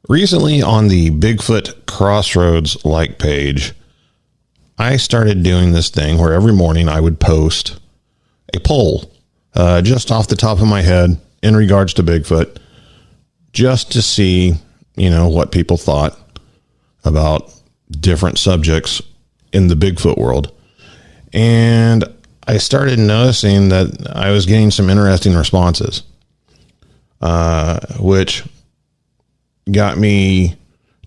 Recently on the Bigfoot Crossroads like page, I started doing this thing where every morning I would post a poll just off the top of my head in regards to Bigfoot, just to see, what people thought about different subjects in the Bigfoot world. And I started noticing that I was getting some interesting responses, which got me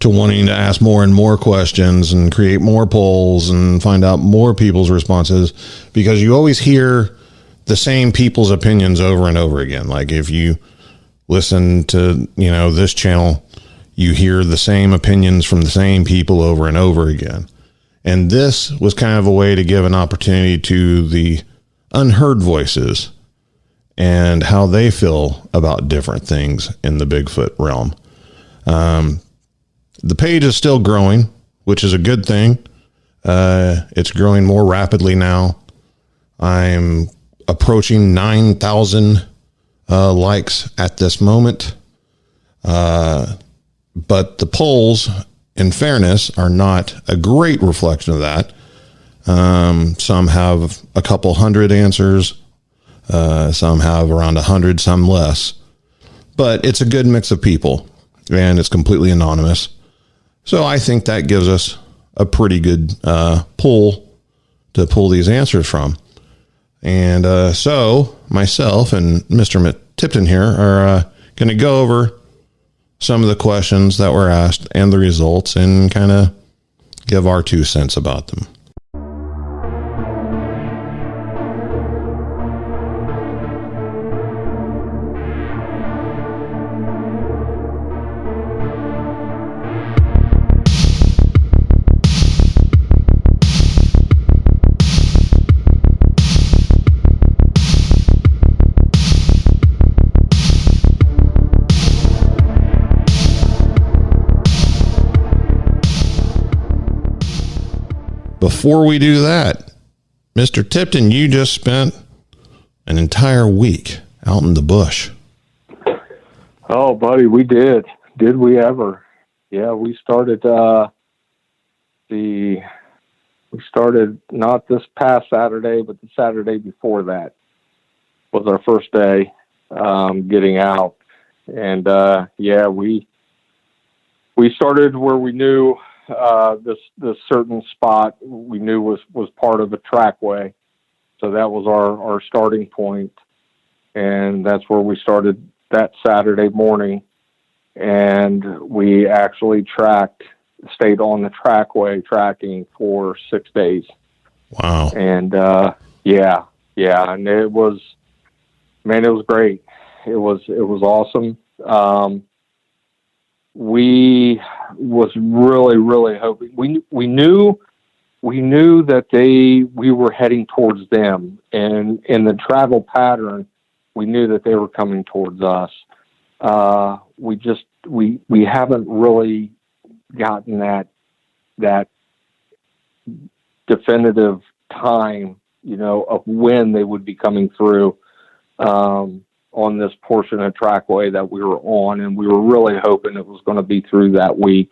to wanting to ask more and more questions and create more polls and find out more people's responses, because you always hear the same people's opinions over and over again. Like if you listen to, this channel, you hear the same opinions from the same people over and over again. And this was kind of a way to give an opportunity to the unheard voices and how they feel about different things in the Bigfoot realm. The page is still growing, which is a good thing. It's growing more rapidly now. I'm approaching 9,000 likes at this moment. But the polls, in fairness, are not a great reflection of that. Some have a couple hundred answers. Some have around 100, some less. But it's a good mix of people, and it's completely anonymous. So I think that gives us a pretty good pool to pull these answers from. And so myself and Mr. Tipton here are going to go over some of the questions that were asked and the results and kind of give our 2 cents about them. Before we do that, Mr. Tipton, you just spent an entire week out in the bush. Oh, buddy, we did. Did we ever? Yeah, we started not this past Saturday, but the Saturday before that was our first day getting out. And we started where we knew this certain spot we knew was part of a trackway. So that was our starting point. And that's where we started that Saturday morning. And we actually stayed on the trackway tracking for 6 days. Wow. And, and it was great. It was awesome. We was really, really hoping. We knew that we were heading towards them, and in the travel pattern, we knew that they were coming towards us. We haven't really gotten that definitive time, of when they would be coming through. On this portion of trackway that we were on, and we were really hoping it was going to be through that week.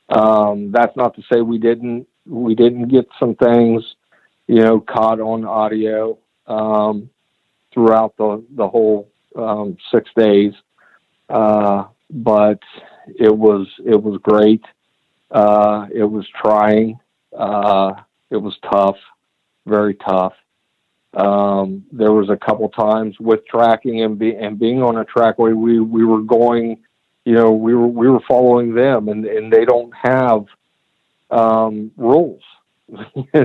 That's not to say we didn't get some things, caught on audio, throughout the whole, 6 days. But it was great. It was trying. It was tough, very tough. There was a couple times with tracking and being on a trackway, we were going, we were following them, and they don't have rules.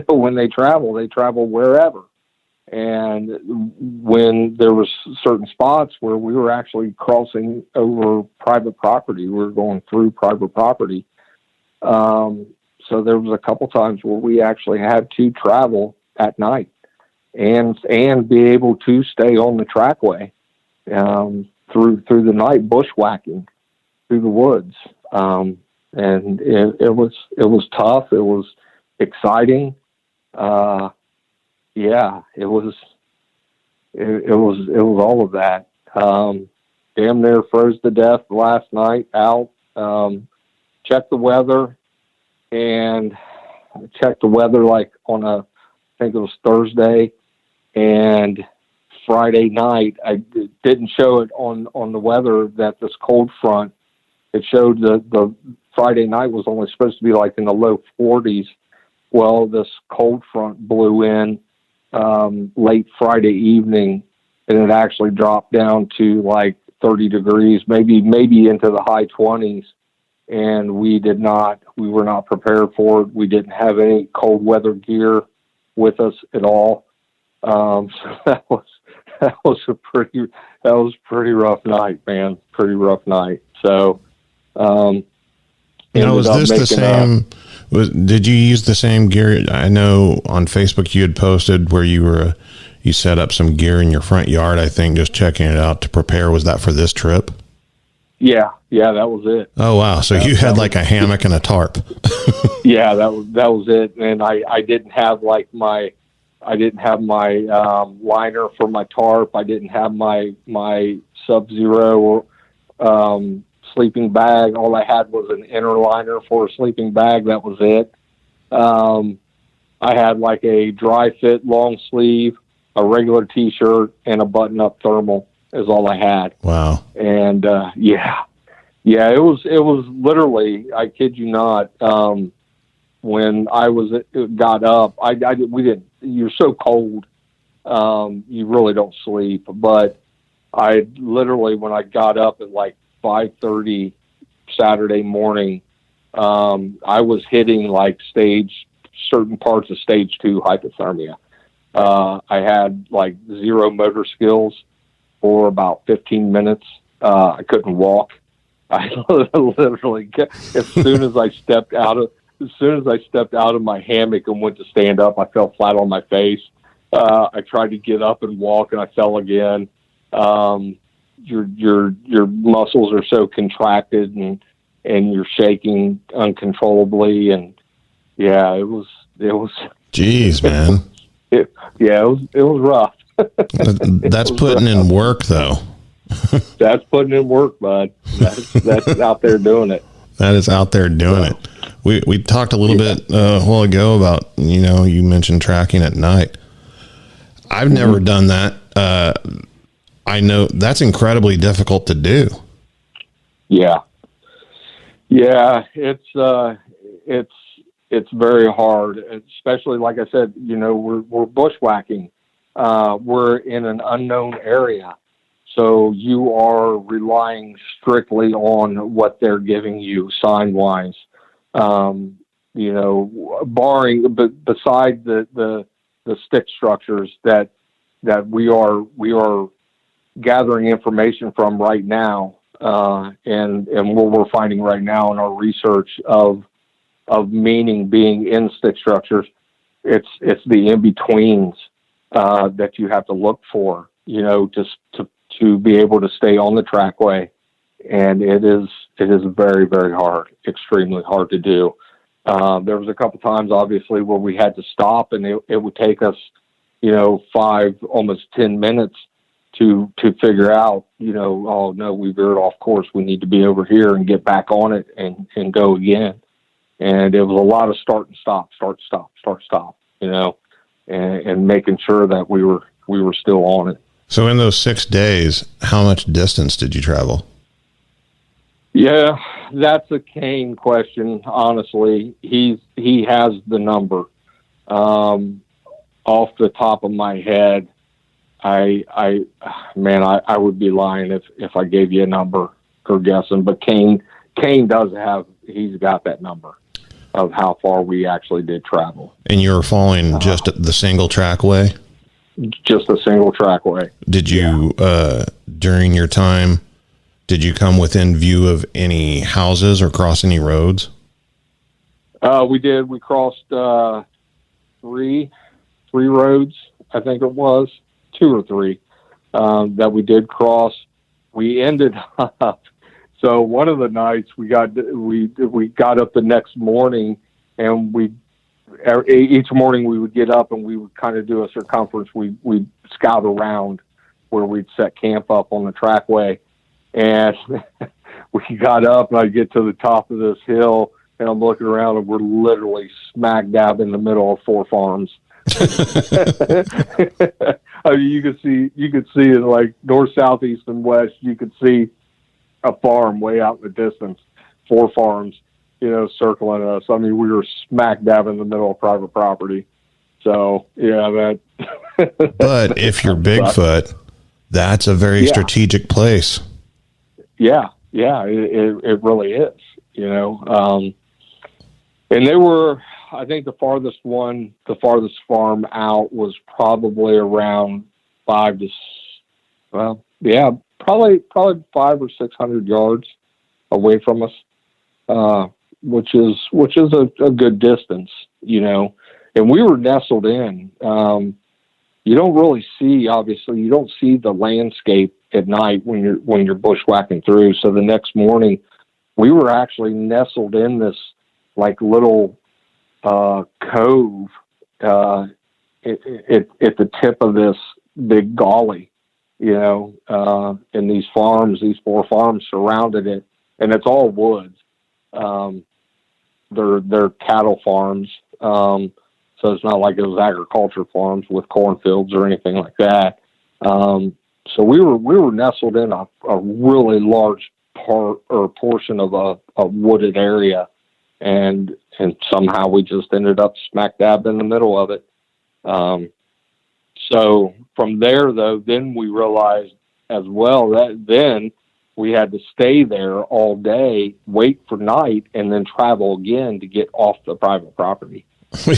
When they travel wherever. And when there was certain spots where we were actually crossing over private property, we were going through private property. So there was a couple times where we actually had to travel at night. And be able to stay on the trackway through the night, bushwhacking through the woods, and it was tough. It was exciting. It was all of that. Damn near froze to death last night out checked the weather, and checked the weather like on I think it was Thursday, and Friday night. I didn't show it on the weather that this cold front. It showed the Friday night was only supposed to be like in the low 40s. Well, this cold front blew in late Friday evening, and it actually dropped down to like 30 degrees, maybe into the high 20s. And we were not prepared for it. We didn't have any cold weather gear with us at all. So that was a pretty rough night, man. Pretty rough night. So, was this the same? Did you use the same gear? I know on Facebook you had posted where you set up some gear in your front yard, I think, just checking it out to prepare. Was that for this trip? Yeah, that was it. Oh wow! So you had like a hammock and a tarp. Yeah, that was it. And I didn't have like my liner for my tarp. I didn't have my Sub-Zero sleeping bag. All I had was an inner liner for a sleeping bag. That was it. I had like a dry fit long sleeve, a regular T-shirt, and a button-up thermal is all I had. Wow. And yeah, it was literally, I kid you not, when I got up, we didn't. You're so cold, you really don't sleep. But I literally, when I got up at like 5:30 Saturday morning, I was hitting like certain parts of stage 2 hypothermia. I had like zero motor skills for about 15 minutes. I couldn't walk. I literally, as soon as I stepped out of my hammock and went to stand up, I fell flat on my face. I tried to get up and walk, and I fell again. Your muscles are so contracted, and you're shaking uncontrollably, and yeah, it was. Jeez, man. It was rough. That's putting in work, though. That's putting in work, bud. That's out there doing it. That is out there doing it. We talked a little bit a while ago about, you mentioned tracking at night. I've never done that. I know that's incredibly difficult to do. Yeah, it's very hard, especially like I said, we're bushwhacking. We're in an unknown area. So you are relying strictly on what they're giving you sign wise. Barring, but beside the stick structures that we are gathering information from right now, and what we're finding right now in our research of meaning being in stick structures, it's the in-betweens that you have to look for, just to be able to stay on the trackway. And it is very, very hard, extremely hard to do. There was a couple times, obviously, where we had to stop, and it would take us, 5, almost 10 minutes to figure out, oh no, we veered off course. We need to be over here and get back on it and go again. And it was a lot of start and stop, and making sure that we were still on it. So in those 6 days, how much distance did you travel? Yeah, that's a Kane question. Honestly, he has the number. Off the top of my head, I would be lying if I gave you a number or guessing. But Kane he's got that number of how far we actually did travel. And you were following just the single trackway? Just a single trackway. Did you, during your time, did you come within view of any houses or cross any roads? We did. We crossed three roads, I think it was, 2 or 3 that we did cross. We ended up. So one of the nights we got up the next morning, and each morning we would get up and we would kind of do a circumference. We'd scout around where we'd set camp up on the trackway. And we got up and I get to the top of this hill and I'm looking around and we're literally smack dab in the middle of 4 farms. I mean, you could see it like north, south, east, and west. You could see a farm way out in the distance, 4 farms, circling us. I mean, we were smack dab in the middle of private property. So yeah, that. But if you're Bigfoot, that's a very strategic place. Yeah, it really is. And they were, I think the farthest farm out was probably around probably 500 or 600 yards away from us, which is a good distance, and we were nestled in. You don't really see, obviously, you don't see the landscape at night when you're bushwhacking through. So the next morning we were actually nestled in this like little cove at the tip of this big gully, and these 4 farms surrounded it, and it's all woods. They're cattle farms, so it's not like it was agriculture farms with cornfields or anything like that. So we were nestled in a really large portion of a wooded area, and somehow we just ended up smack dab in the middle of it. So from there, though, then we realized as well that then we had to stay there all day, wait for night, and then travel again to get off the private property.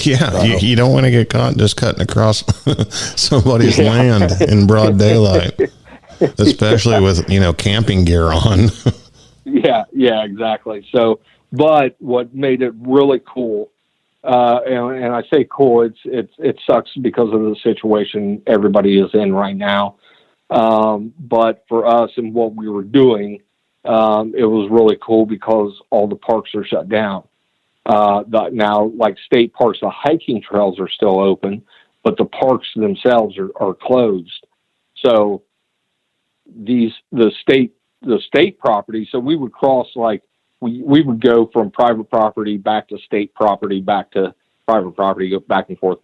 Yeah, you don't want to get caught just cutting across somebody's land in broad daylight, especially with, camping gear on. Yeah, exactly. So, but what made it really cool, and I say cool, it sucks because of the situation everybody is in right now. But for us and what we were doing, it was really cool because all the parks are shut down. Now, like state parks, the hiking trails are still open, but the parks themselves are closed. So the state property. So we would cross, like we would go from private property back to state property, back to private property, go back and forth.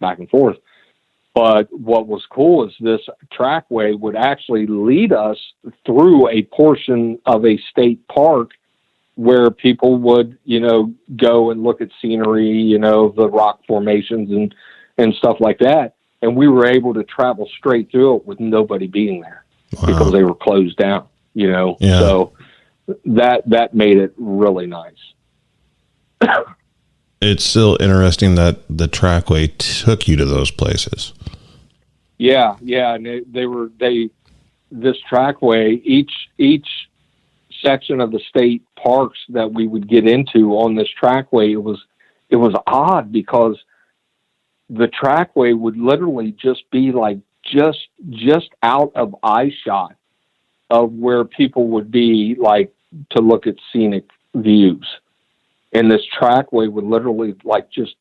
But what was cool is this trackway would actually lead us through a portion of a state park where people would, go and look at scenery, the rock formations and stuff like that. And we were able to travel straight through it with nobody being there. Wow. Because they were closed down, Yeah. So that made it really nice. It's still interesting that the trackway took you to those places. Yeah. And this trackway, each section of the state parks that we would get into on this trackway, it was odd because the trackway would literally just be like just out of eye shot of where people would be, like to look at scenic views. And this trackway would literally like just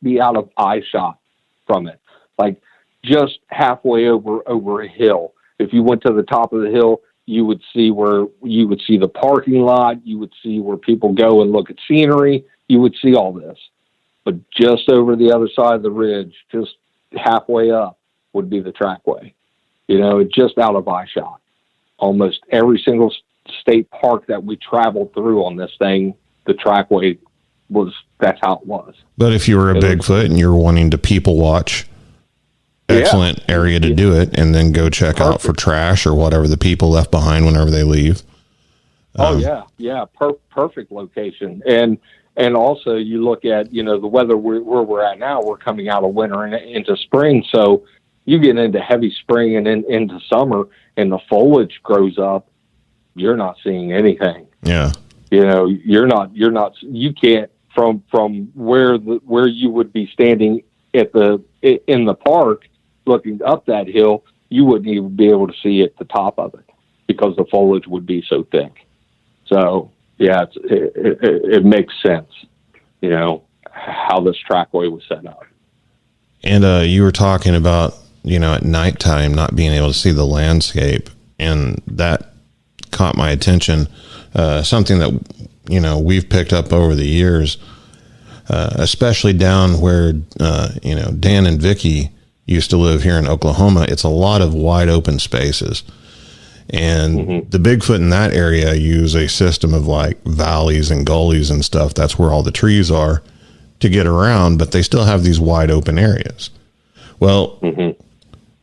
be out of eye shot from it, like just halfway over a hill. If you went to the top of the hill, you would see the parking lot. You would see where people go and look at scenery. You would see all this, but just over the other side of the ridge, just halfway up, would be the trackway. Just out of eye shot. Almost every single state park that we traveled through on this thing, the trackway that's how it was. But if you were a Bigfoot and you're wanting to people watch, excellent area to do it, and then go check out for trash or whatever the people left behind whenever they leave. Perfect location. And also you look at, the weather where we're at now, we're coming out of winter and into spring. So you get into heavy spring and into summer and the foliage grows up. You're not seeing anything. Yeah. You can't from where you would be standing in the park looking up that hill, you wouldn't even be able to see at the top of it because the foliage would be so thick. So yeah, it makes sense, how this trackway was set up. And you were talking about, at nighttime not being able to see the landscape, and that caught my attention. something that, we've picked up over the years, especially down where, Dan and Vicky used to live here in Oklahoma. It's a lot of wide open spaces. And the Bigfoot in that area use a system of like valleys and gullies and stuff. That's where all the trees are to get around, but they still have these wide open areas. Well,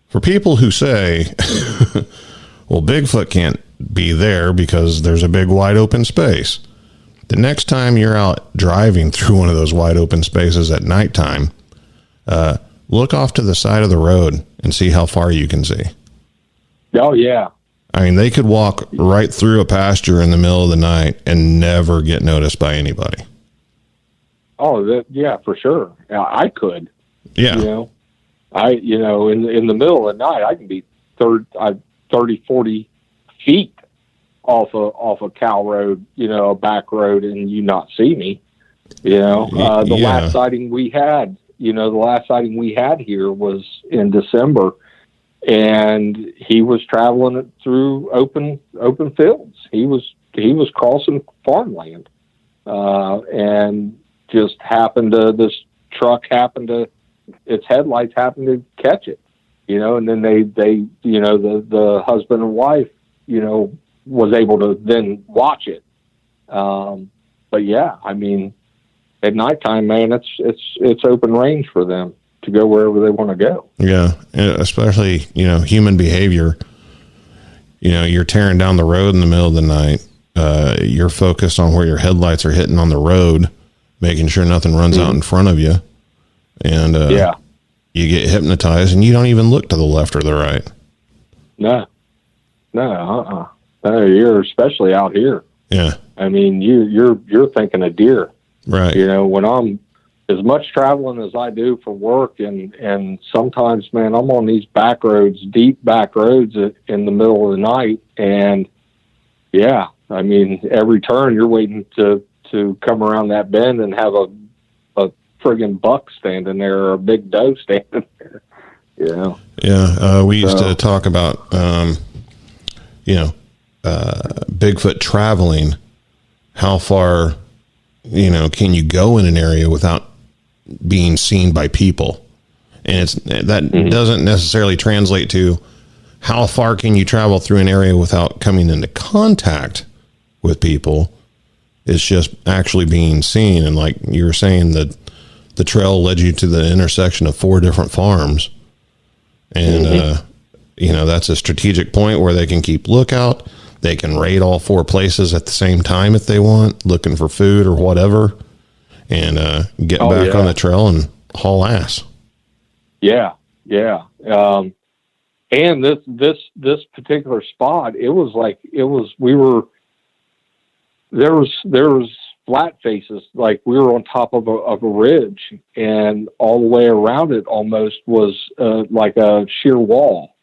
for people who say, well, Bigfoot can't be there because there's a big wide open space. The next time you're out driving through one of those wide open spaces at nighttime, look off to the side of the road and see how far you can see. Oh, yeah. I mean, they could walk right through a pasture in the middle of the night and never get noticed by anybody. Oh, yeah, for sure. I could. Yeah. In the middle of the night, I can be 30, 40 feet off a cow road, a back road, and you not see me. Last sighting we had, here was in December, and he was traveling through open fields. He was crossing farmland, and just this truck its headlights happened to catch it, and then they the husband and wife, was able to then watch it. But yeah, I mean, at nighttime, man, it's open range for them to go wherever they want to go. Yeah. Especially, human behavior, you're tearing down the road in the middle of the night. You're focused on where your headlights are hitting on the road, making sure nothing runs out in front of you. And, you get hypnotized and you don't even look to the left or the right. No, you're especially out here. Yeah. I mean, you're thinking of deer, right? When I'm as much traveling as I do for work, and sometimes, man, I'm on these back roads, deep back roads in the middle of the night. And yeah, I mean, every turn you're waiting to come around that bend and have a friggin' buck standing there or a big doe standing there. We used to talk about, Bigfoot traveling, how far, can you go in an area without being seen by people? And that doesn't necessarily translate to how far can you travel through an area without coming into contact with people. It's just actually being seen. And like you were saying, the trail led you to the intersection of 4 different farms. And, that's a strategic point where they can keep lookout. They can raid all 4 places at the same time if they want, looking for food or whatever, and get back on the trail and haul ass. Yeah. And this particular spot, there was flat faces, like we were on top of a ridge, and all the way around it almost was like a sheer wall.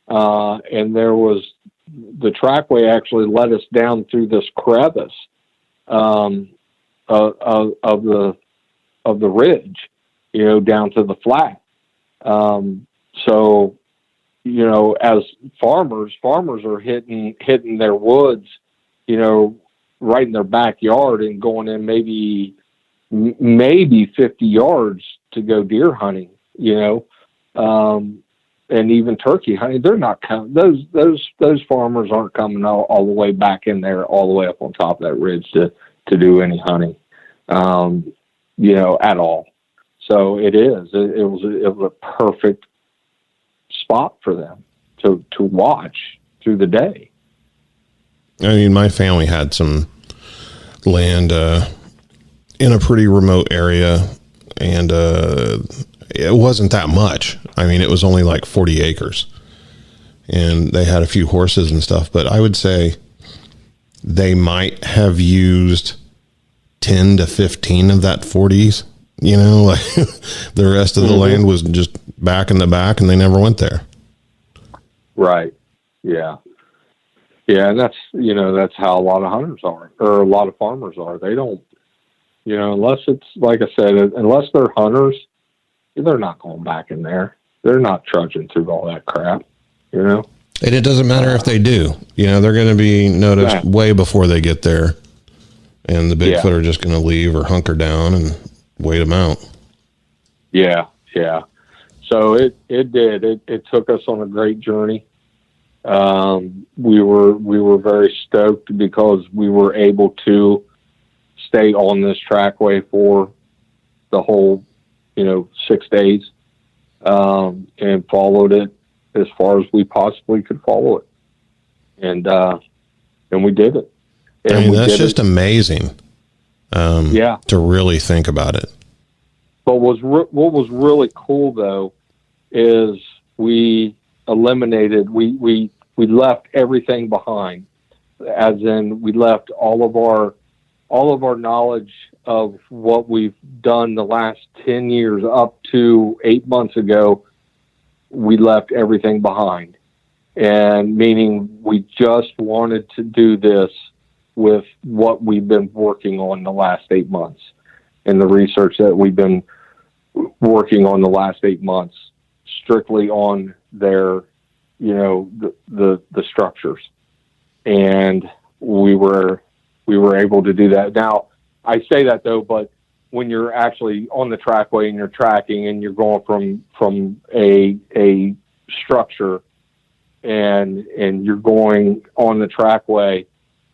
And the trackway actually led us down through this crevice of the ridge, down to the flat. So, as farmers are hitting their woods, right in their backyard and going in maybe 50 yards to go deer hunting, and even turkey hunting. They're not coming. Those farmers aren't coming all the way back in there, all the way up on top of that ridge to do any hunting, at all. So it was a perfect spot for them to watch through the day. I mean, my family had some land in a pretty remote area, and it wasn't that much. I mean, it was only like 40 acres, and they had a few horses and stuff, but I would say they might have used 10 to 15 of that 40s, like the rest of the land was just back in the back, and they never went there. Right. Yeah. Yeah. And that's how a lot of hunters are, or a lot of farmers are. They don't, unless it's, like I said, unless they're hunters, they're not going back in there. They're not trudging through all that crap, And it doesn't matter if they do. You know, they're going to be noticed way before they get there. And the Bigfoot are just going to leave or hunker down and wait them out. Yeah, yeah. So it did. It took us on a great journey. We were very stoked because we were able to stay on this trackway for the whole, 6 days, and followed it as far as we possibly could follow it. And we did it. And I mean, that's just amazing. To really think about it. But what was really cool though is we eliminated, we left everything behind, as in we left all of our knowledge of what we've done the last 10 years up to 8 months ago. We left everything behind, and meaning we just wanted to do this with what we've been working on the last 8 months and the research that we've been working on the last 8 months, strictly on their, the structures. And we were able to do that. Now, I say that though, but when you're actually on the trackway and you're tracking and you're going from a structure and you're going on the trackway,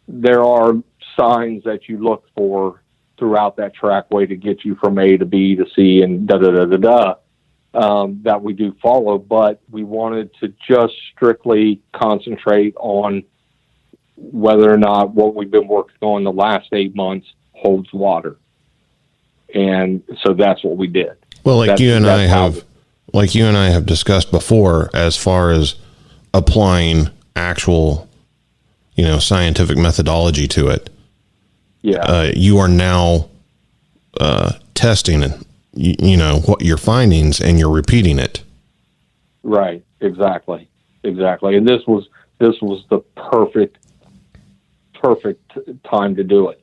there are signs that you look for throughout that trackway to get you from A to B to C and that we do follow, but we wanted to just strictly concentrate on whether or not what we've been working on the last 8 months holds water. And so that's what we did. Well, like you and I have discussed before, as far as applying actual, scientific methodology to it. Yeah. You are now testing what your findings, and you're repeating it. Right. Exactly. And this was the perfect time to do it.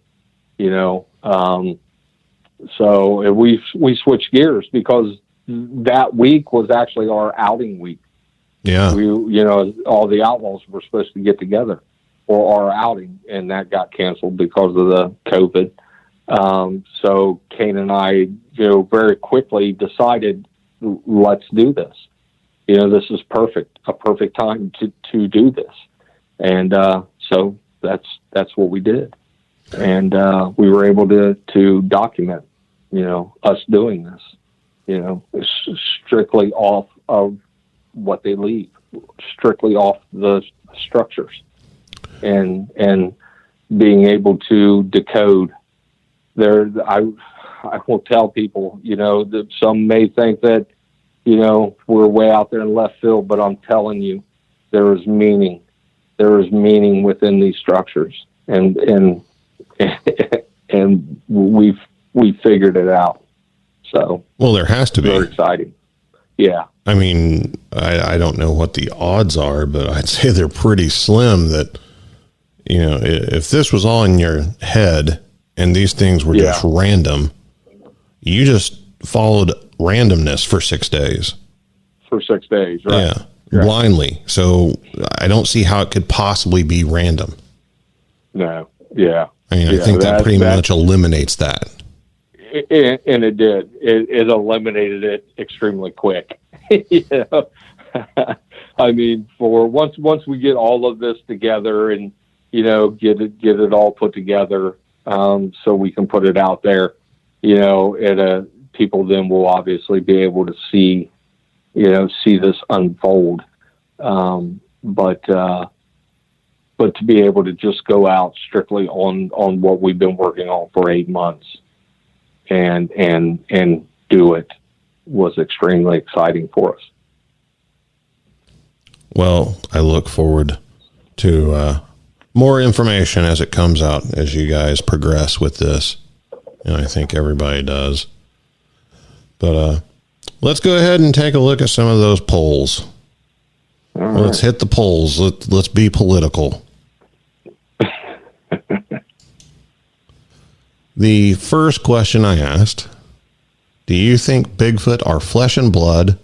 So we switched gears because that week was actually our outing week. Yeah. All the outlaws were supposed to get together for our outing, and that got canceled because of the COVID. So Kane and I, very quickly decided, let's do this. This is a perfect time to do this. And, so that's what we did. And, we were able to document, us doing this, strictly off of what they leave, strictly off the structures, and being able to decode there. I will tell people, that some may think that, we're way out there in left field, but I'm telling you, there is meaning within these structures, and we figured it out. So, well, there has to be. Very exciting. Yeah. I mean, I don't know what the odds are, but I'd say they're pretty slim that, if this was all in your head and these things were just random, you just followed randomness for 6 days. For 6 days, right? Yeah. Right. Blindly. So I don't see how it could possibly be random. No. Yeah. I mean, I think that pretty much eliminates that. And it did. It eliminated it extremely quick. I mean, for once we get all of this together and get it all put together, so we can put it out there, people then will obviously be able to see this unfold. But to be able to just go out strictly on what we've been working on for 8 months and do it was extremely exciting for us. Well, I look forward to more information as it comes out, as you guys progress with this. And I think everybody does. But let's go ahead and take a look at some of those polls. All Let's hit the polls. Let's be political. The first question I asked, do you think Bigfoot are flesh and blood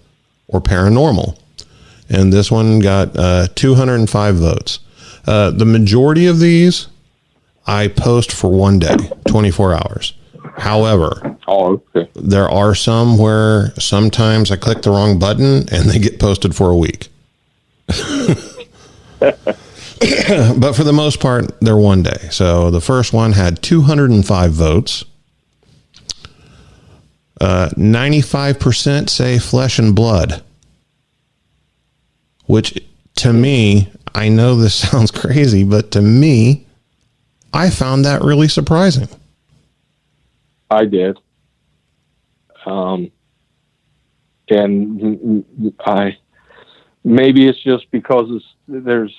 or paranormal? and this one got 205 votes. The majority of these I post for one day, 24 hours. However, there are some where sometimes I click the wrong button and they get posted for a week. But for the most part, they're one day. So the first one had 205 votes. 95% say flesh and blood, which to me, I know this sounds crazy, but to me, I found that really surprising. I did. And maybe it's just because there's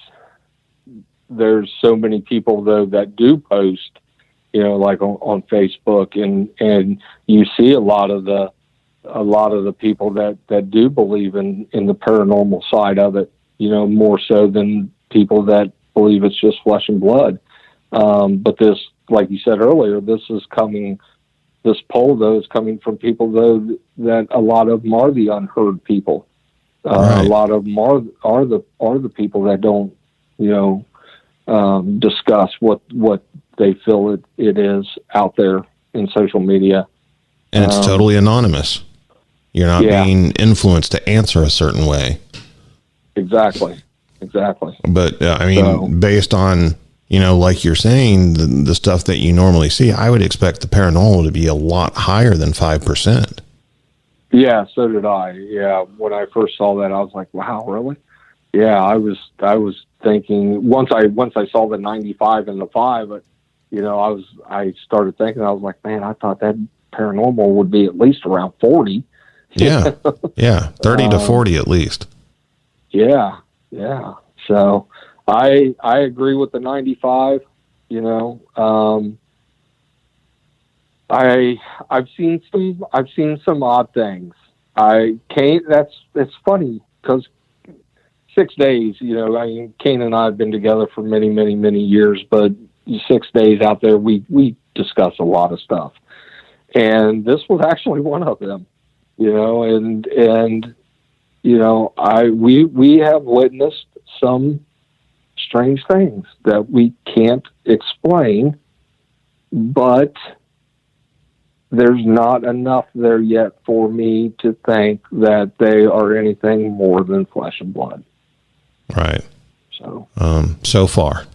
so many people though that do post, like on Facebook, and you see a lot of the people that do believe in the paranormal side of it, more so than people that believe it's just flesh and blood. But this, like you said earlier, this poll though is coming from people though that a lot of them are the unheard people. Right. A lot of them are the people that don't, discuss what they feel it is out there in social media. And it's totally anonymous. You're not being influenced to answer a certain way. Exactly. But based on, like you're saying, the stuff that you normally see, I would expect the paranormal to be a lot higher than 5%. Yeah, so did I. Yeah, when I first saw that, I was like, "Wow, really?" Yeah, I was thinking once I saw the 95 and the 5, I started thinking, I was like, "Man, I thought that paranormal would be at least around 40." Yeah, 30 to 40 at least. Yeah. So I agree with the 95. I've seen some odd things. It's funny because 6 days, Kane and I have been together for many, many, many years, but 6 days out there, we discuss a lot of stuff. And this was actually one of them, we have witnessed some strange things that we can't explain, but there's not enough there yet for me to think that they are anything more than flesh and blood. Right. So, so far.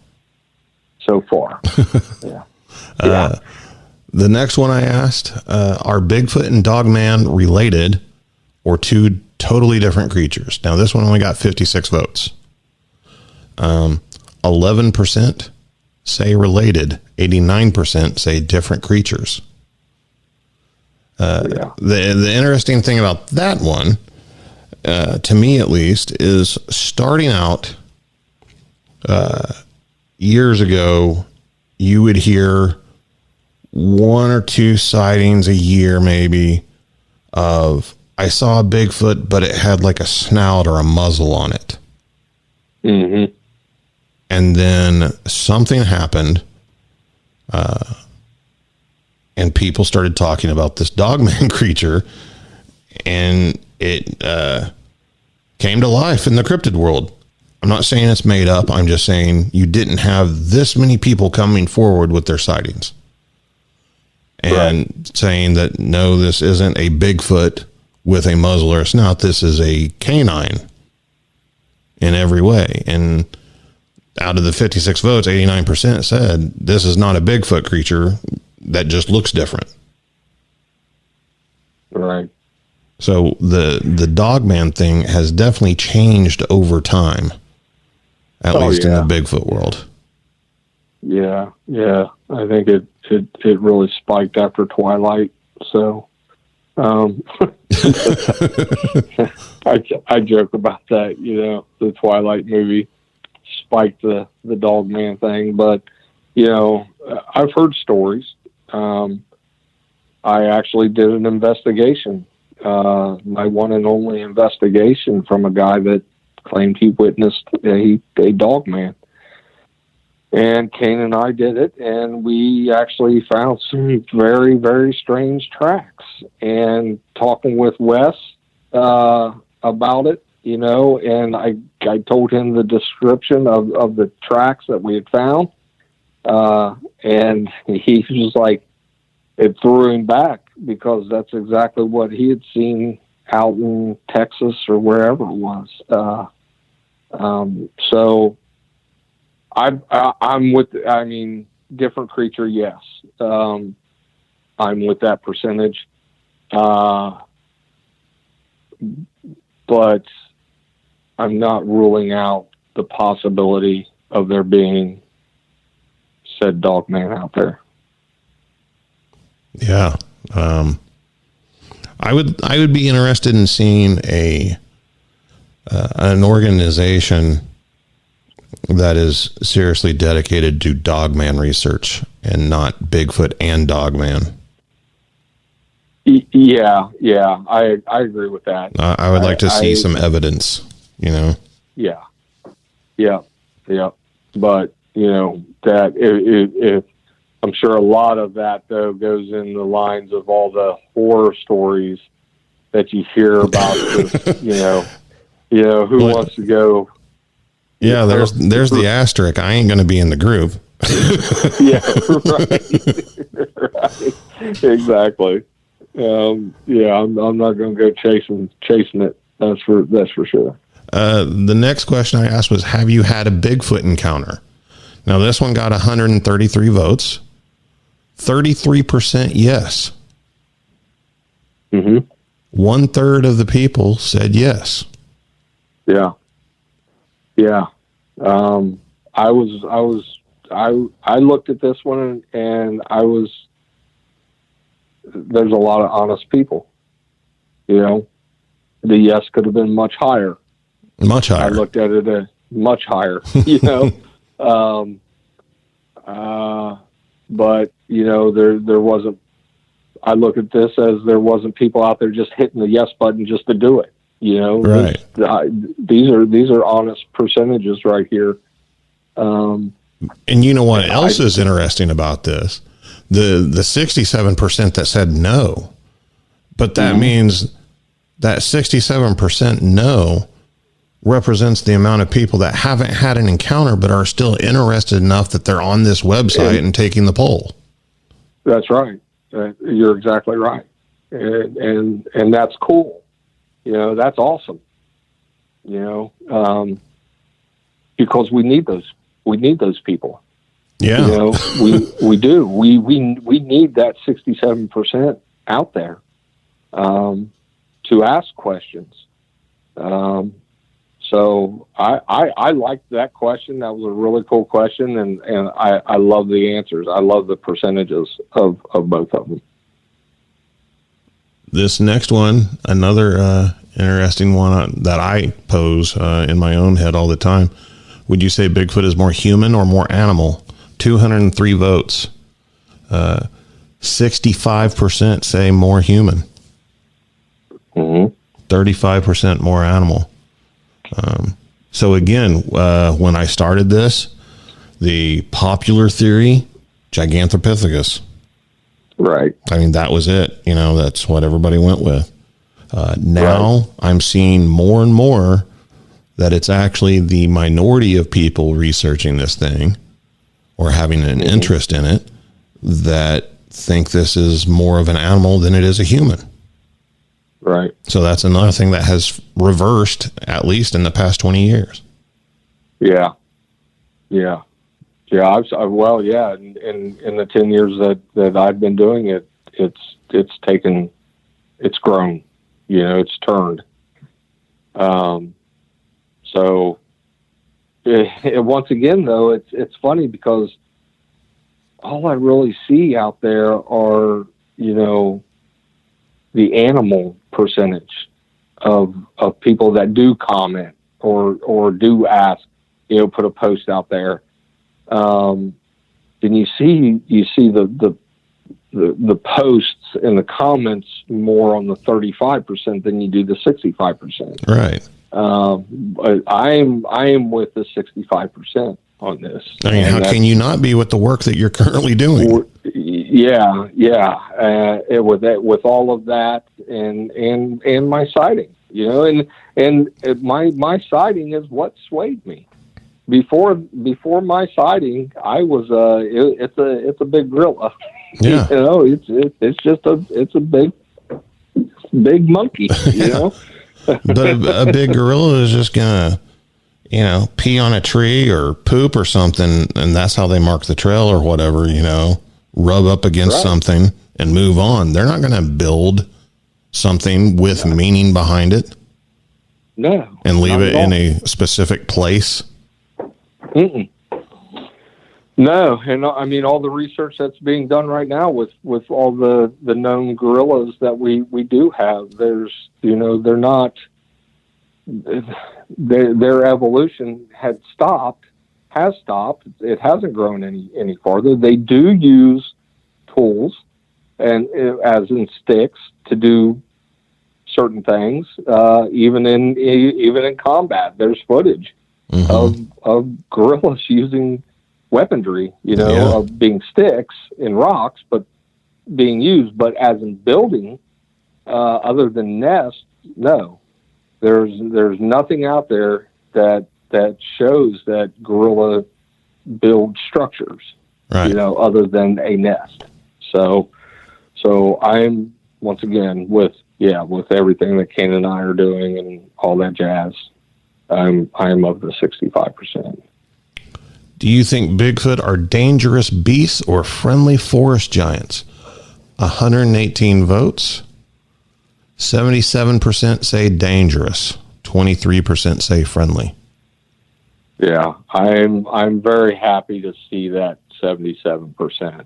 Yeah. The next one I asked, are Bigfoot and Dogman related or two totally different creatures? Now, this one only got 56 votes. 11% say related, 89% say different creatures. The interesting thing about that one, to me at least, is starting out years ago, you would hear one or two sightings a year, maybe, of I saw a Bigfoot, but it had like a snout or a muzzle on it. Mm-hmm. And then something happened, and people started talking about this Dogman creature, and it came to life in the cryptid world. I'm not saying it's made up. I'm just saying you didn't have this many people coming forward with their sightings and saying that, no, this isn't a Bigfoot with a muzzle or a snout. This is a canine in every way. And out of the 56 votes, 89% said this is not a Bigfoot creature. That just looks different. Right. So the Dogman thing has definitely changed over time, at least in the Bigfoot world. Yeah. I think it really spiked after Twilight. So, I joke about that. The Twilight movie spiked the Dogman thing, but I've heard stories. I actually did an investigation, my one and only investigation, from a guy that claimed he witnessed a Dogman. And Kane and I did it, and we actually found some very, very strange tracks. And talking with Wes about it, and I told him the description of the tracks that we had found. And he was like, it threw him back because that's exactly what he had seen out in Texas or wherever it was. So I'm with, different creature. Yes. I'm with that percentage. But I'm not ruling out the possibility of there being said dog man out there. Yeah. I would be interested in seeing an organization that is seriously dedicated to dogman research and not Bigfoot and dogman. Yeah. I agree with that. I would like to see some evidence, Yeah. But, that if I'm sure a lot of that though goes in the lines of all the horror stories that you hear about this, who wants to go. Yeah. There's the asterisk. I ain't going to be in the group. Yeah. Right. Exactly. I'm not going to go chasing it. That's for sure. The next question I asked was, have you had a Bigfoot encounter? Now this one got 133 votes, 33% yes. Mm-hmm. 1/3 of the people said yes. Yeah. I looked at this one and there's a lot of honest people, the yes could have been much higher. Much higher. I looked at it much higher, but there wasn't, I look at this as there wasn't people out there just hitting the yes button just to do it. Right. These are honest percentages right here. And you know what else is interesting about this? The 67% that said no, but that means that 67% no represents the amount of people that haven't had an encounter, but are still interested enough that they're on this website and taking the poll. That's right. You're exactly right. And that's cool. That's awesome. Because we need those people. Yeah. We do. We need that 67% out there, to ask questions. So I liked that question. That was a really cool question. And I love the answers. I love the percentages of both of them. This next one, another interesting one that I pose in my own head all the time. Would you say Bigfoot is more human or more animal? 203 votes. 65% say more human. 35% more animal. So again, when I started this, the popular theory, Gigantopithecus. Right. I mean, that was it. That's what everybody went with. Now I'm seeing more and more that it's actually the minority of people researching this thing or having an interest in it that think this is more of an animal than it is a human. Right. So that's another thing that has reversed, at least in the past 20 years. Yeah. In the 10 years that I've been doing it, it's grown, it's turned. So once again, though, it's funny because all I really see out there are, the animal percentage of people that do comment or do ask, put a post out there. Then you see the posts and the comments more on the 35% than you do the 65%. Right. But I am with the 65% on this. I mean, how can you not be with the work that you're currently doing? Yeah. With all of that and my sighting, and my sighting is what swayed me. Before my sighting, I was it's a big gorilla. Yeah. It's just a big monkey. But a big gorilla is just gonna, pee on a tree or poop or something, and that's how they mark the trail or whatever. Rub up against something and move on. They're not gonna build something with meaning behind it. No. And leave it in a specific place. Mm-mm. No, and I mean all the research that's being done right now with all the known gorillas that we do have. There's they're not their evolution has stopped. It hasn't grown any farther. They do use tools and as in sticks to do certain things. Even in combat, there's footage of gorillas using weaponry, of being sticks and rocks, but being used. But as in building, other than nests, no, there's nothing out there that shows that gorilla build structures, other than a nest. So I'm once again with everything that Ken and I are doing and all that jazz. I'm of the 65%. Do you think Bigfoot are dangerous beasts or friendly forest giants? 118 votes. 77% say dangerous. 23% say friendly. Yeah, I'm very happy to see that 77%.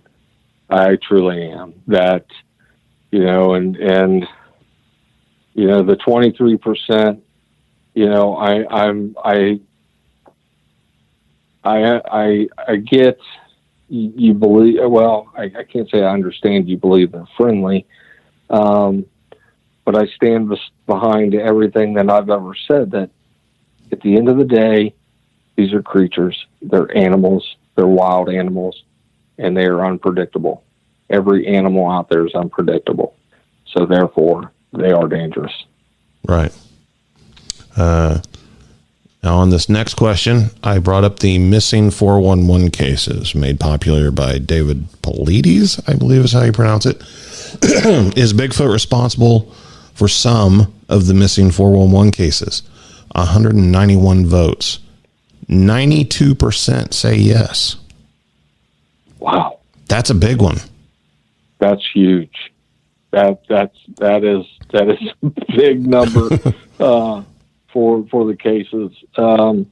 I truly am. That, and the 23%, I get you believe, well, I can't say I understand you believe they're friendly, but I stand behind everything that I've ever said, that at the end of the day, these are creatures, they're animals, they're wild animals, and they are unpredictable. Every animal out there is unpredictable. So therefore, they are dangerous. Right. Now, on this next question, I brought up the missing 411 cases made popular by David Paulides, I believe is how you pronounce it. Is Bigfoot responsible for some of the missing 411 cases? 191 votes. 92% say yes. Wow. That's a big one. That's huge. That is a big number for the cases. What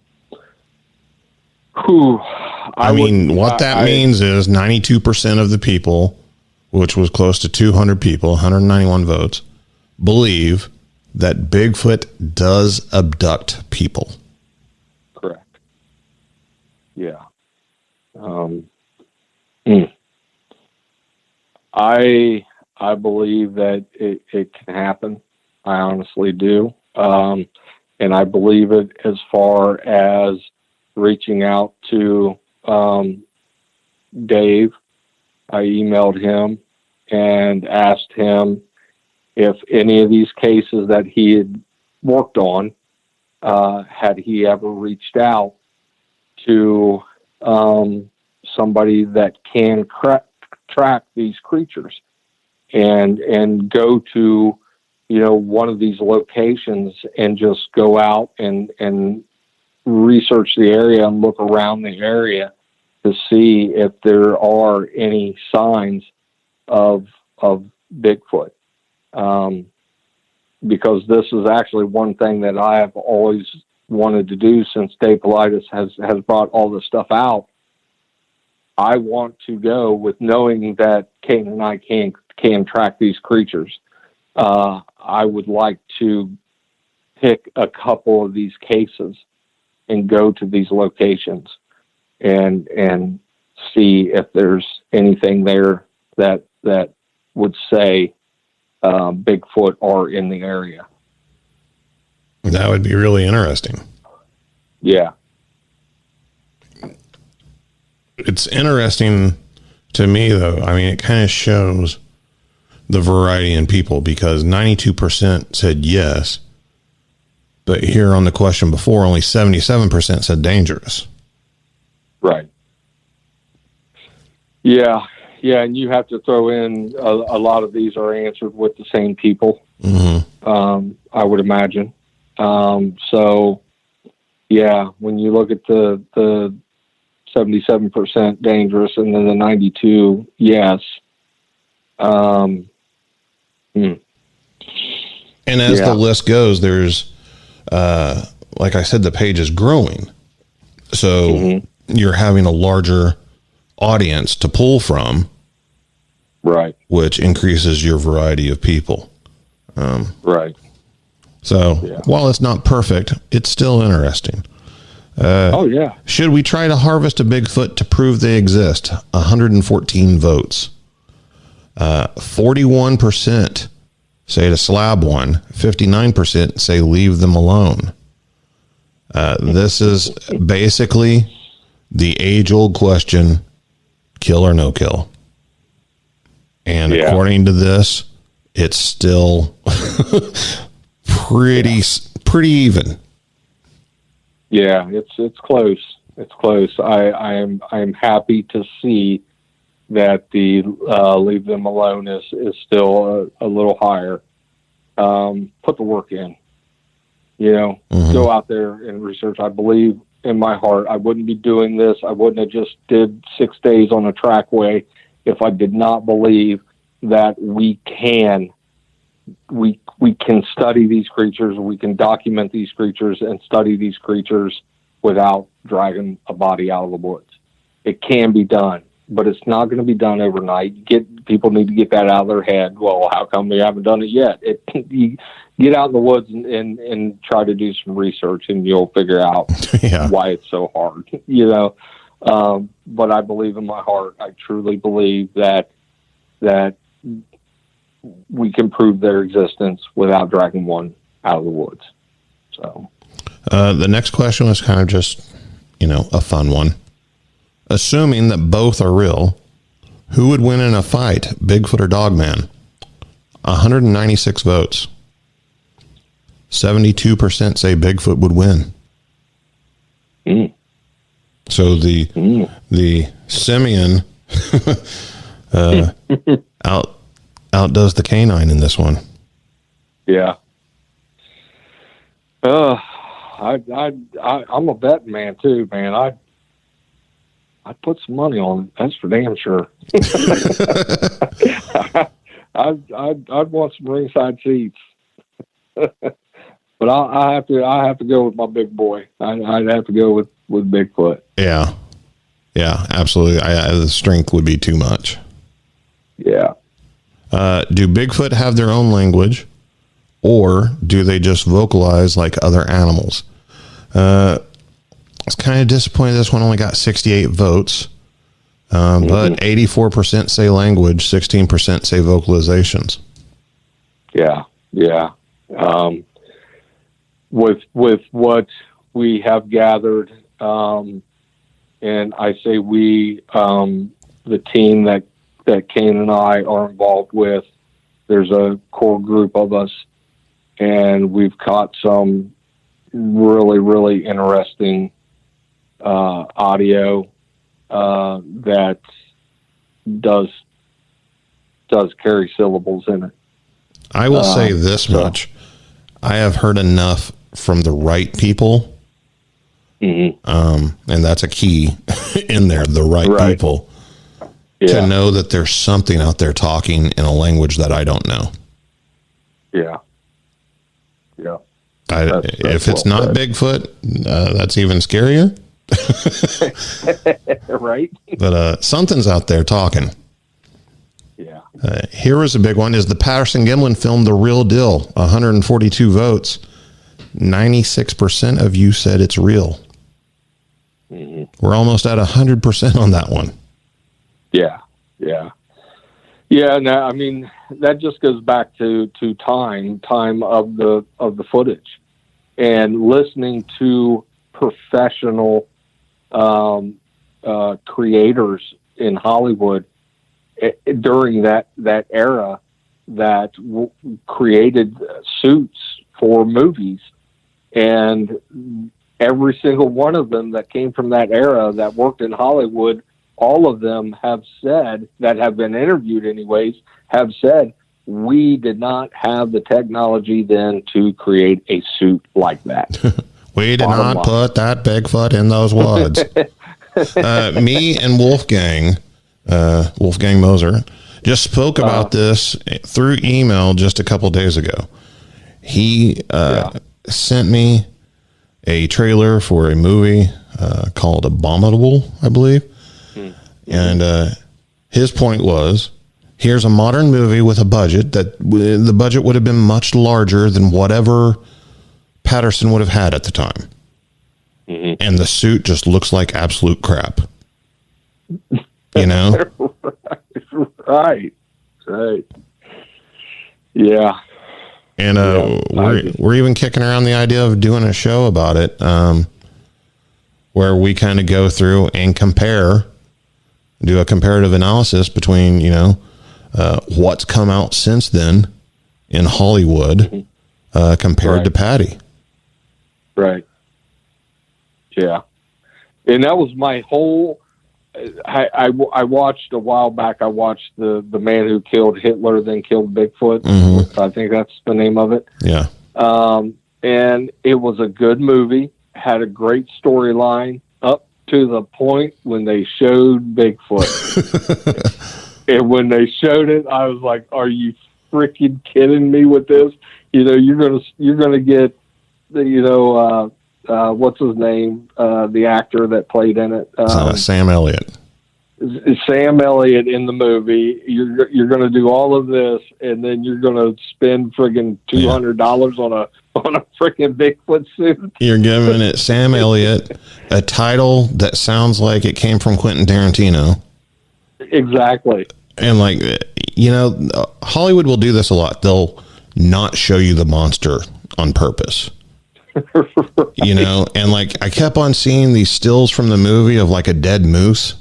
that means is 92% of the people, which was close to 200 people, 191 votes, believe that Bigfoot does abduct people. Correct. Yeah. I believe that it can happen. I honestly do. And I believe it as far as reaching out to Dave. I emailed him and asked him if any of these cases that he had worked on, had he ever reached out to somebody that can track these creatures and go to one of these locations and just go out and research the area and look around the area to see if there are any signs of Bigfoot. Because this is actually one thing that I have always wanted to do since Dave Paulides has brought all this stuff out. I want to go with knowing that Kane and I can track these creatures. I would like to pick a couple of these cases and go to these locations and see if there's anything there that would say Bigfoot are in the area. That would be really interesting. Yeah. It's interesting to me, though. I mean, it kind of shows the variety in people, because 92% said yes, But here on the question before, only 77% said dangerous. Right. Yeah. Yeah. And you have to throw in a lot of these are answered with the same people. I would imagine. So yeah, when you look at the 77% dangerous and then the 92, yes. And as the list goes, there's, like I said, the page is growing. So you're having a larger audience to pull from. Right. Which increases your variety of people. Right. So while it's not perfect, it's still interesting. Oh, yeah. Should we try to harvest a Bigfoot to prove they exist? 114 votes. 41% say to slab one. 59% say leave them alone. This is basically the age-old question, kill or no kill. And according to this, it's still pretty even. Yeah, it's close. It's close. I'm happy to see that the leave them alone is still a little higher. Put the work in. Go out there and research. I believe in my heart I wouldn't be doing this. I wouldn't have just did 6 days on a trackway if I did not believe that we can study these creatures, we can document these creatures and study these creatures without dragging a body out of the woods. It can be done, but it's not going to be done overnight. People need to get that out of their head. Well, how come we haven't done it yet? You get out in the woods and try to do some research, and you'll figure out why it's so hard. But I believe in my heart, I truly believe that we can prove their existence without dragging one out of the woods. So, the next question was kind of just, a fun one. Assuming that both are real, who would win in a fight, Bigfoot or Dogman? 196 votes. 72% say Bigfoot would win. So the simian outdoes the canine in this one. Yeah. I'm a betting man too, man. I'd put some money on it. That's for damn sure. I'd want some ringside seats. But I have to go with my big boy. I'd have to go with Bigfoot. Yeah, absolutely. The strength would be too much. Yeah. Do Bigfoot have their own language, or do they just vocalize like other animals? I was kind of disappointed this one only got 68 votes, but 84% say language, 16% say vocalizations. Yeah. With what we have gathered, and I say we, the team that Kane and I are involved with, there's a core group of us, and we've caught some really, really interesting audio that does carry syllables in it. I will say this much. I have heard enough from the right people, and that's a key in there, the right people, to know that there's something out there talking in a language that I don't know. Yeah. If it's not Bigfoot, that's even scarier. Right. But something's out there talking. Yeah. Here is a big one. Is the Patterson-Gimlin film the real deal? 142 votes. 96% of you said it's real. We're almost at 100% on that one. Yeah. No, I mean, that just goes back to time of the footage, and listening to professional creators in Hollywood during that era that created suits for movies, And every single one of them that came from that era that worked in Hollywood, all of them have said, that have been interviewed anyways, have said, we did not have the technology then to create a suit like that. We did not put that Bigfoot in those woods. Me and Wolfgang Moser, just spoke about this through email just a couple days ago. He sent me a trailer for a movie called Abominable, I believe. Mm-hmm. And his point was, here's a modern movie with a budget that the budget would have been much larger than whatever Patterson would have had at the time. Mm-hmm. And the suit just looks like absolute crap. You know? Right. Yeah. And we're even kicking around the idea of doing a show about it, where we kind of go through and do a comparative analysis between, what's come out since then in Hollywood compared to Patty. Right. Yeah. And that was my whole... I watched a while back. I watched the Man Who Killed Hitler, then killed Bigfoot. Mm-hmm. I think that's the name of it. Yeah. And it was a good movie. Had a great storyline up to the point when they showed Bigfoot. And when they showed it, I was like, "Are you freaking kidding me with this? You're gonna get the what's his name? The actor that played in it. Sam Elliott. Sam Elliott in the movie. You're going to do all of this, and then you're going to spend friggin' $200 on a freaking Bigfoot suit. You're giving it Sam Elliott, a title that sounds like it came from Quentin Tarantino. Exactly. And Hollywood will do this a lot. They'll not show you the monster on purpose. Right. And I kept on seeing these stills from the movie of a dead moose.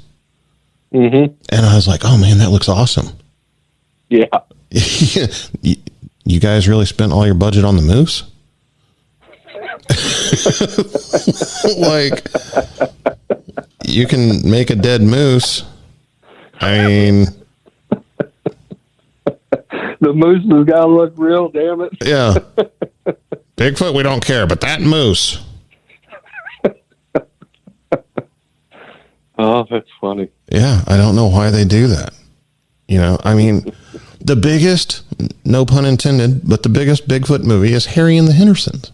Mm-hmm. And I was like, oh man, that looks awesome. Yeah. You guys really spent all your budget on the moose? You can make a dead moose. I mean, the moose has got to look real, damn it. Yeah. Bigfoot, we don't care, but that moose. Oh, that's funny. Yeah, I don't know why they do that. The biggest, no pun intended, but the biggest Bigfoot movie is Harry and the Hendersons.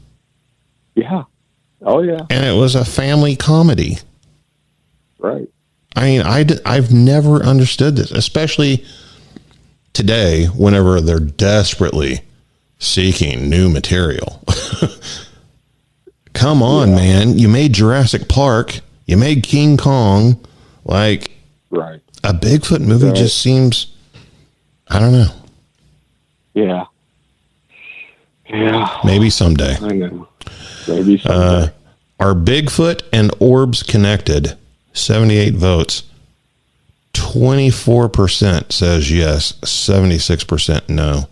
Yeah. Oh, yeah. And it was a family comedy. Right. I've never understood this, especially today, whenever they're desperately seeking new material. Come on, man. You made Jurassic Park. You made King Kong. Right. A Bigfoot movie just seems, I don't know. Yeah. Maybe someday. I know. Maybe someday. Are Bigfoot and orbs connected? 78 votes. 24% says yes. 76% no.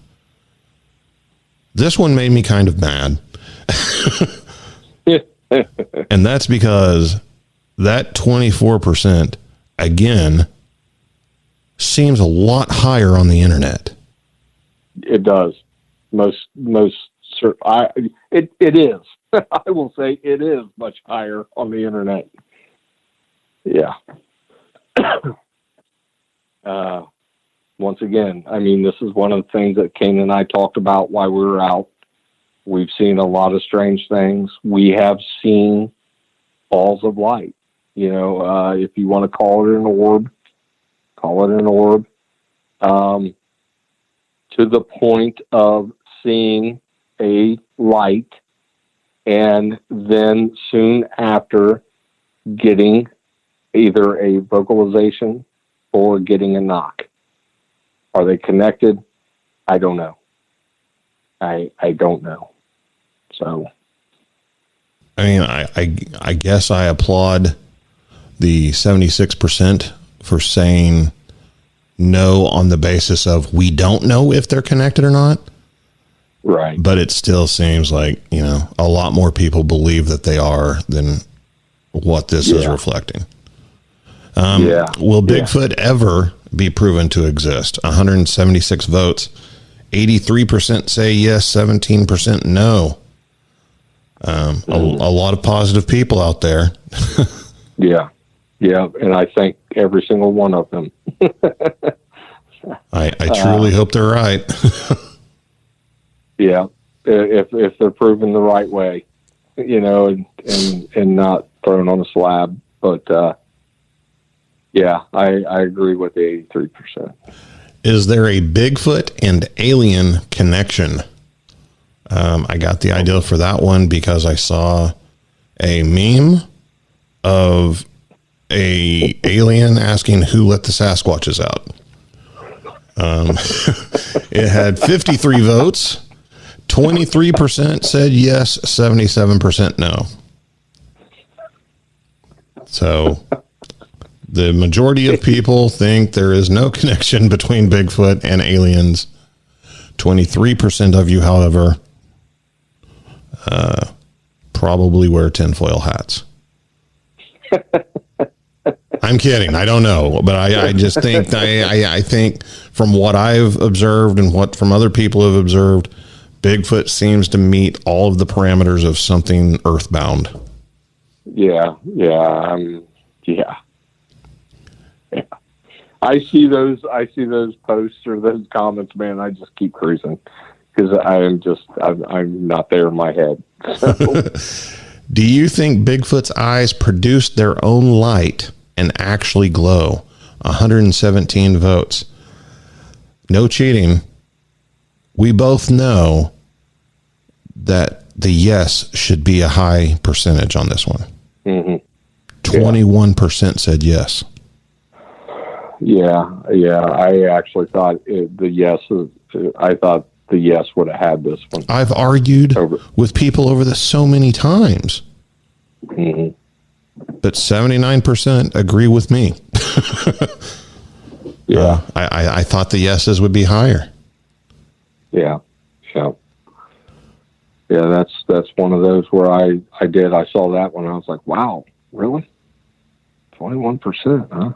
This one made me kind of mad. And that's because that 24%, again, seems a lot higher on the internet. It does. It is. I will say it is much higher on the internet. Yeah. Once again, this is one of the things that Kane and I talked about while we were out. We've seen a lot of strange things. We have seen balls of light. If you want to call it an orb, call it an orb. To the point of seeing a light and then soon after getting either a vocalization or getting a knock. Are they connected? I don't know. I don't know. So, I guess I applaud the 76% for saying no on the basis of we don't know if they're connected or not. Right. But it still seems like, a lot more people believe that they are than what this is reflecting. Will Bigfoot ever be proven to exist? 176 votes. 83% say yes, 17% no. A lot of positive people out there. Yeah. And I think every single one of them. I truly hope they're right. Yeah. If they're proven the right way, and not thrown on a slab. But, I agree with the 83%. Is there a Bigfoot and alien connection? I got the idea for that one because I saw a meme of a alien asking who let the Sasquatches out. It had 53 votes. 23% said yes, 77% no. So the majority of people think there is no connection between Bigfoot and aliens. 23% of you, however, probably wear tinfoil hats. I'm kidding. I don't know, but I just think I think from what I've observed and what from other people have observed, Bigfoot seems to meet all of the parameters of something earthbound. Yeah. I see those posts or those comments, man. I just keep cruising because I'm not there in my head. So. Do you think Bigfoot's eyes produce their own light and actually glow? 117 votes. No cheating. We both know that the yes should be a high percentage on this one. Mm-hmm. 21% said yes. Yeah. I actually thought I thought the yes would have had this one. I've argued with people over this so many times. Mm-hmm. But 79% agree with me. Yeah. I thought the yeses would be higher. Yeah. That's one of those where I saw that one. I was like, wow, really? 21%, huh?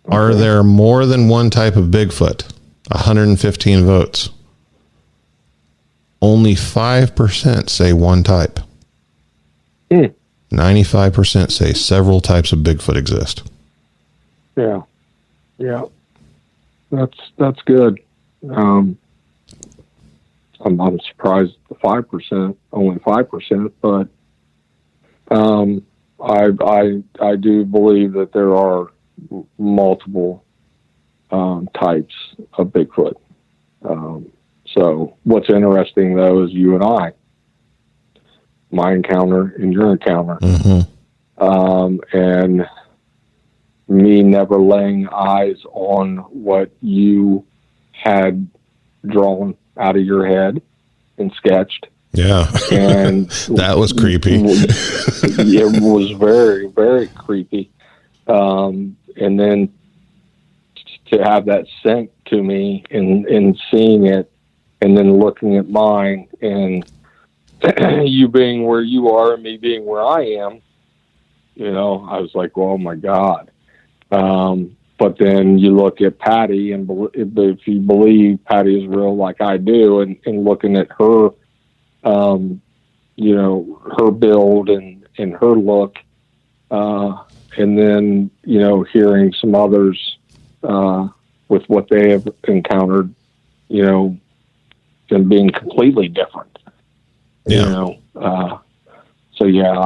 Okay. Are there more than one type of Bigfoot? 115 votes. Only 5% say one type. 95% say several types of Bigfoot exist. Yeah. That's good. I'm surprised at the 5%, only 5%, but I do believe that there are multiple types of Bigfoot. So what's interesting though is you and I, my encounter and your encounter, and me never laying eyes on what you had drawn out of your head and sketched. Yeah. And that was creepy. It was very, very creepy. And then to have that sent to me and seeing it and then looking at mine and you being where you are and me being where I am, I was like, oh my God. But then you look at Patty and if you believe Patty is real, like I do, and looking at her, her build and her look, and then, hearing some others, with what they have encountered, and being completely different, so yeah,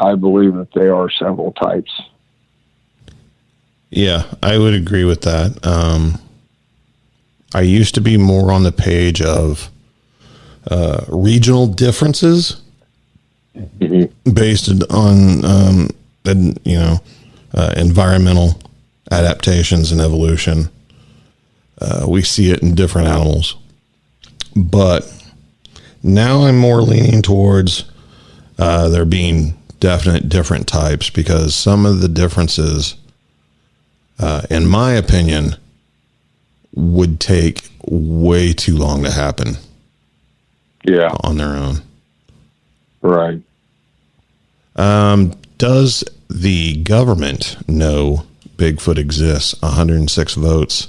I believe that there are several types. Yeah, I would agree with that. I used to be more on the page of regional differences based on, environmental adaptations and evolution. We see it in different animals. But now I'm more leaning towards there being definite different types because some of the differences, in my opinion, would take way too long to happen. Yeah. on their own. Right. Does the government know Bigfoot exists? 106 votes.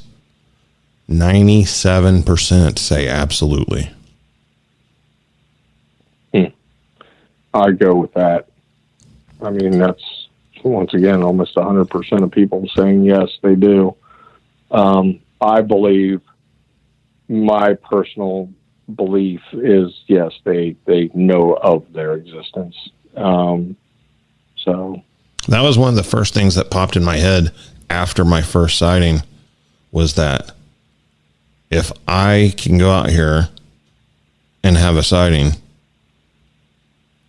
97% say absolutely. I'd go with that. I mean, that's, once again, almost 100% of people saying yes, they do. I believe, my personal belief is, yes, they know of their existence. So that was one of the first things that popped in my head after my first sighting, was that if I can go out here and have a sighting,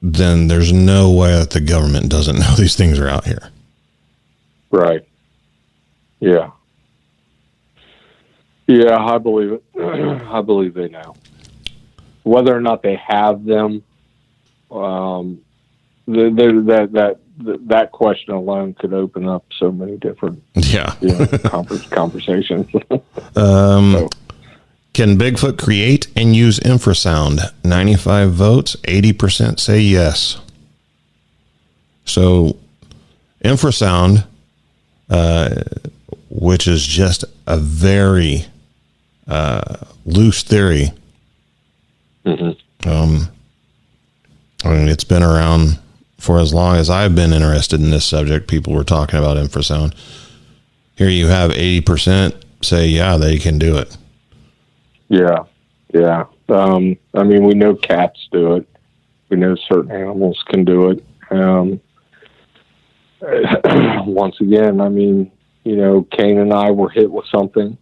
then there's no way that the government doesn't know these things are out here. Right. Yeah. Yeah, I believe it. I believe they know. Whether or not they have them, that question alone could open up so many different conversations. So. Can Bigfoot create and use infrasound? 95 votes, 80% say yes. So infrasound, which is just a very loose theory. I mean, it's been around for as long as I've been interested in this subject. People were talking about infrasound. Here you have 80% say, yeah, they can do it. Yeah. Yeah. I mean, we know cats do it. We know certain animals can do it. Once again, I mean, you know, Kane and I were hit with something,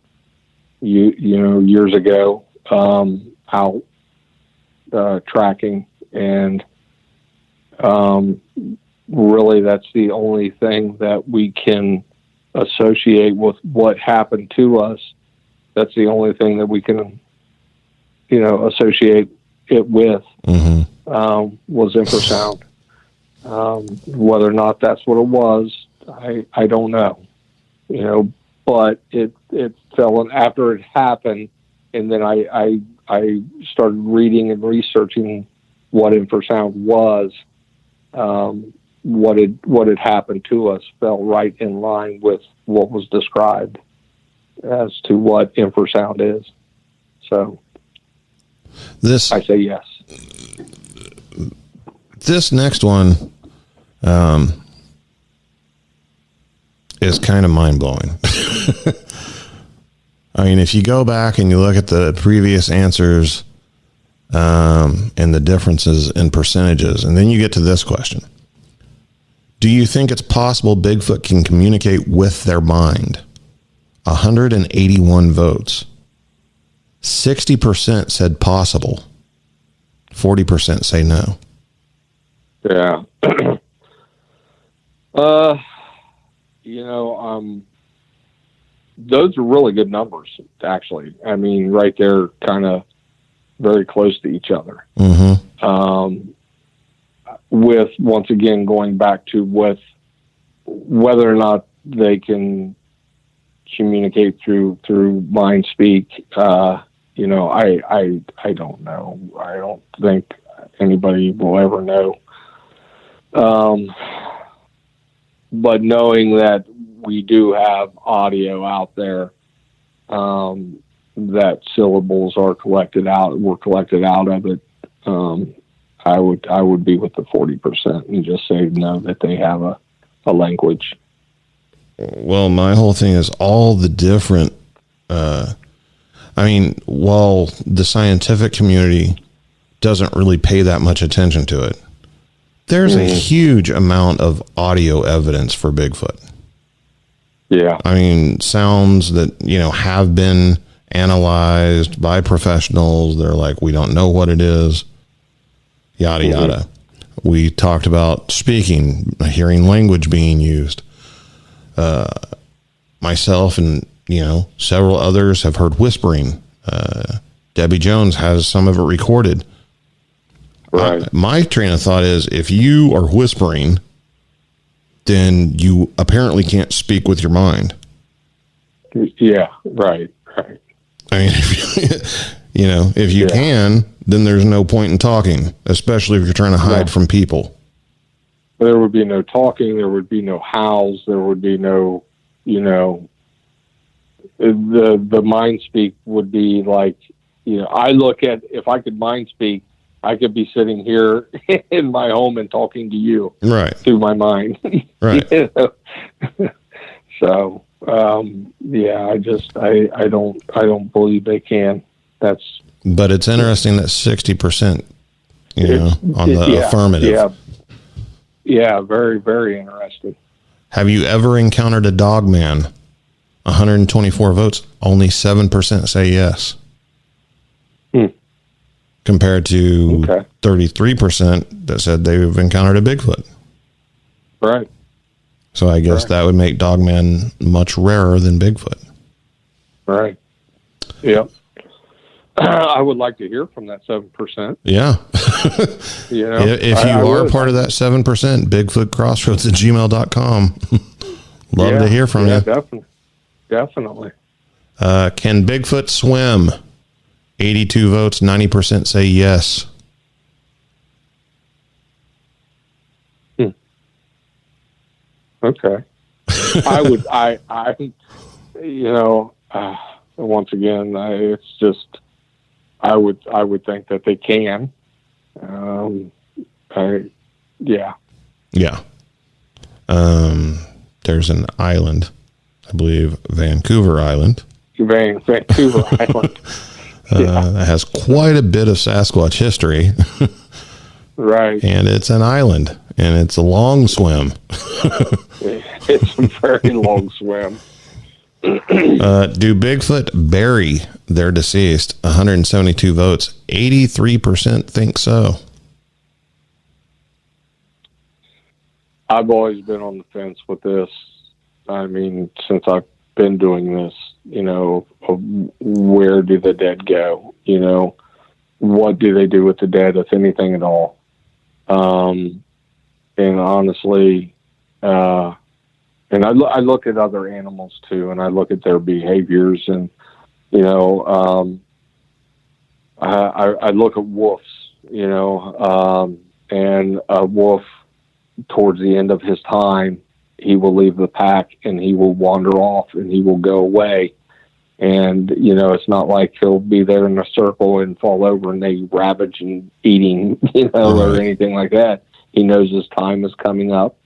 years ago, out tracking, and really that's the only thing that we can associate with what happened to us. That's the only thing that we can, associate it with, was infrasound. Whether or not that's what it was, I don't know, but it fell in after it happened. And then I started reading and researching what infrasound was. What had happened to us fell right in line with what was described as to what infrasound is. So I say yes. This next one is kind of mind-blowing. I mean, if you go back and you look at the previous answers and the differences in percentages, and then you get to this question. Do you think it's possible Bigfoot can communicate with their mind? 181 votes. 60% said possible. 40% say no. Yeah. Those are really good numbers, actually. I mean, right there, kind of very close to each other. With, once again, going back to with whether or not they can communicate through mind speak, I don't know. I don't think anybody will ever know. But knowing that we do have audio out there, that syllables were collected out of it, I would be with the 40% and just say no, that they have a language. Well, my whole thing is all the different, while the scientific community doesn't really pay that much attention to it, there's a huge amount of audio evidence for Bigfoot. Yeah. I mean, sounds that, have been analyzed by professionals. They're like, we don't know what it is, yada, yada. We talked about speaking, hearing language being used. Myself and, several others have heard whispering. Debbie Jones has some of it recorded. Right. My train of thought is, if you are whispering, then you apparently can't speak with your mind. Yeah, right. I mean, You know, if you can, then there's no point in talking, especially if you're trying to hide from people. There would be no talking. There would be no howls. There would be no, you know, the mind speak would be like, you know, I look at, if I could mind speak, I could be sitting here in my home and talking to you through my mind. Right. You know? So, I don't believe they can. But it's interesting that 60%, you know, on the affirmative. Yeah. Very, very interesting. Have you ever encountered a dog man? 124 votes, only 7% say yes. Compared to 33% that said they've encountered a Bigfoot. Right. So I guess that would make Dogman much rarer than Bigfoot. Right. Yeah. I would like to hear from that 7%. Yeah. You know, if you are part of that 7%, Bigfoot Crossroads at gmail.com. Love to hear from you. Definitely. Can Bigfoot swim? 82 votes, 90% say yes. Okay. You know, once again, it's just, I would think that they can. Yeah. There's an island, I believe Vancouver Island. Vancouver Island. That has quite a bit of Sasquatch history. Right. And it's an island, and it's a long swim. It's a very long swim. Do Bigfoot bury their deceased? 172 votes. 83% think so. I've always been on the fence with this. I mean, since I've been doing this, you know, where do the dead go? You know, what do they do with the dead, if anything at all? And honestly, and I look at other animals too, and I look at their behaviors, and you know, I look at wolves, you know, and a wolf towards the end of his time, he will leave the pack and he will wander off and he will go away. And, you know, it's not like he'll be there in a circle and fall over and they ravage and eating, you know, or anything like that. He knows his time is coming up.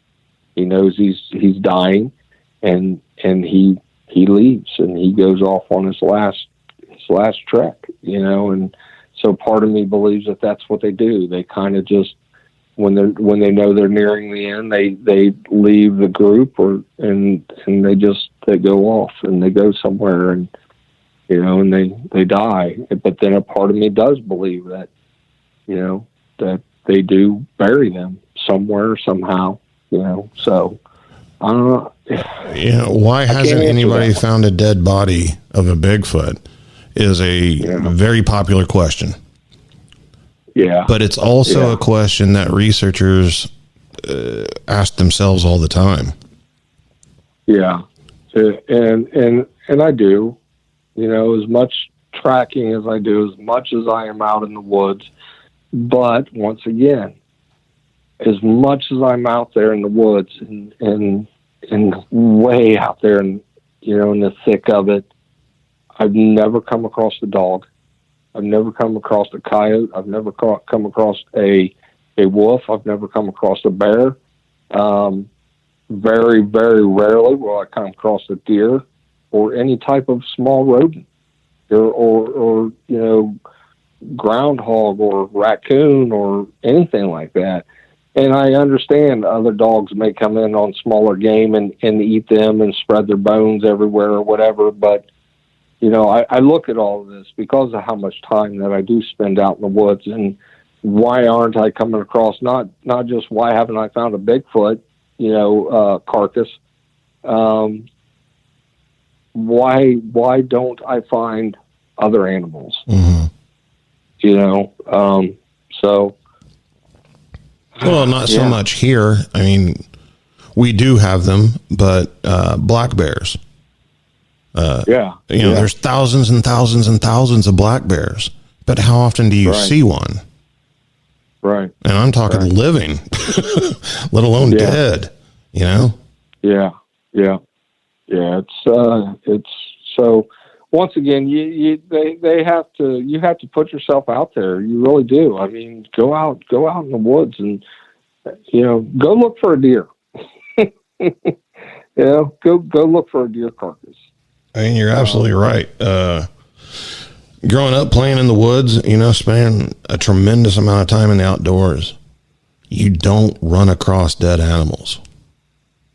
He knows he's dying, and he leaves and he goes off on his last trek, you know. And so part of me believes that that's what they do. They kind of just, when they know they're nearing the end, they leave the group, and they go off and they go somewhere, and you know, and they die. But then a part of me does believe that, you know, that they do bury them somewhere somehow, you know. So I don't know. You know, why hasn't anybody found a dead body of a Bigfoot is a very popular question. Yeah. But it's also a question that researchers ask themselves all the time. Yeah. And I do, you know, as much tracking as I do, as much as I am out in the woods. But once again, as much as I'm out there in the woods and way out there, and you know, in the thick of it, I've never come across a dog. I've never come across a coyote. I've never come across a wolf. I've never come across a bear. Very, very rarely will I come across a deer or any type of small rodent, or you know, groundhog or raccoon or anything like that. And I understand other dogs may come in on smaller game and eat them and spread their bones everywhere or whatever. But, you know, I look at all of this because of how much time that I do spend out in the woods, and why aren't I coming across, not just why haven't I found a Bigfoot, you know, carcass? Why don't I find other animals? Mm-hmm. You know, so. Well, not so much here. I mean, we do have them, but black bears. You know, there's thousands and thousands and thousands of black bears. But how often do you see one? Right. And I'm talking living, let alone dead, you know? Yeah. Yeah. Yeah. It's so once again, you have to put yourself out there. You really do. I mean, go out in the woods and, go look for a deer. Go look for a deer carcass. I mean, you're absolutely right. Growing up playing in the woods, spending a tremendous amount of time in the outdoors, you don't run across dead animals.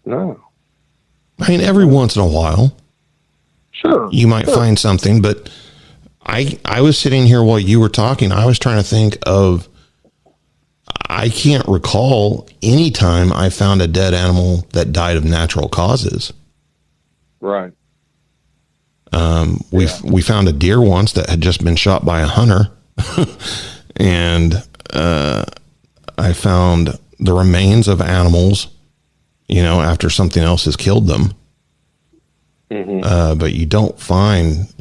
No. I mean, every once in a while, sure, you might find something, but I was sitting here while you were talking. I was trying to think of, I can't recall any time I found a dead animal that died of natural causes. Right. We found a deer once that had just been shot by a hunter, and I found the remains of animals, after something else has killed them. Mm-hmm. But you don't find,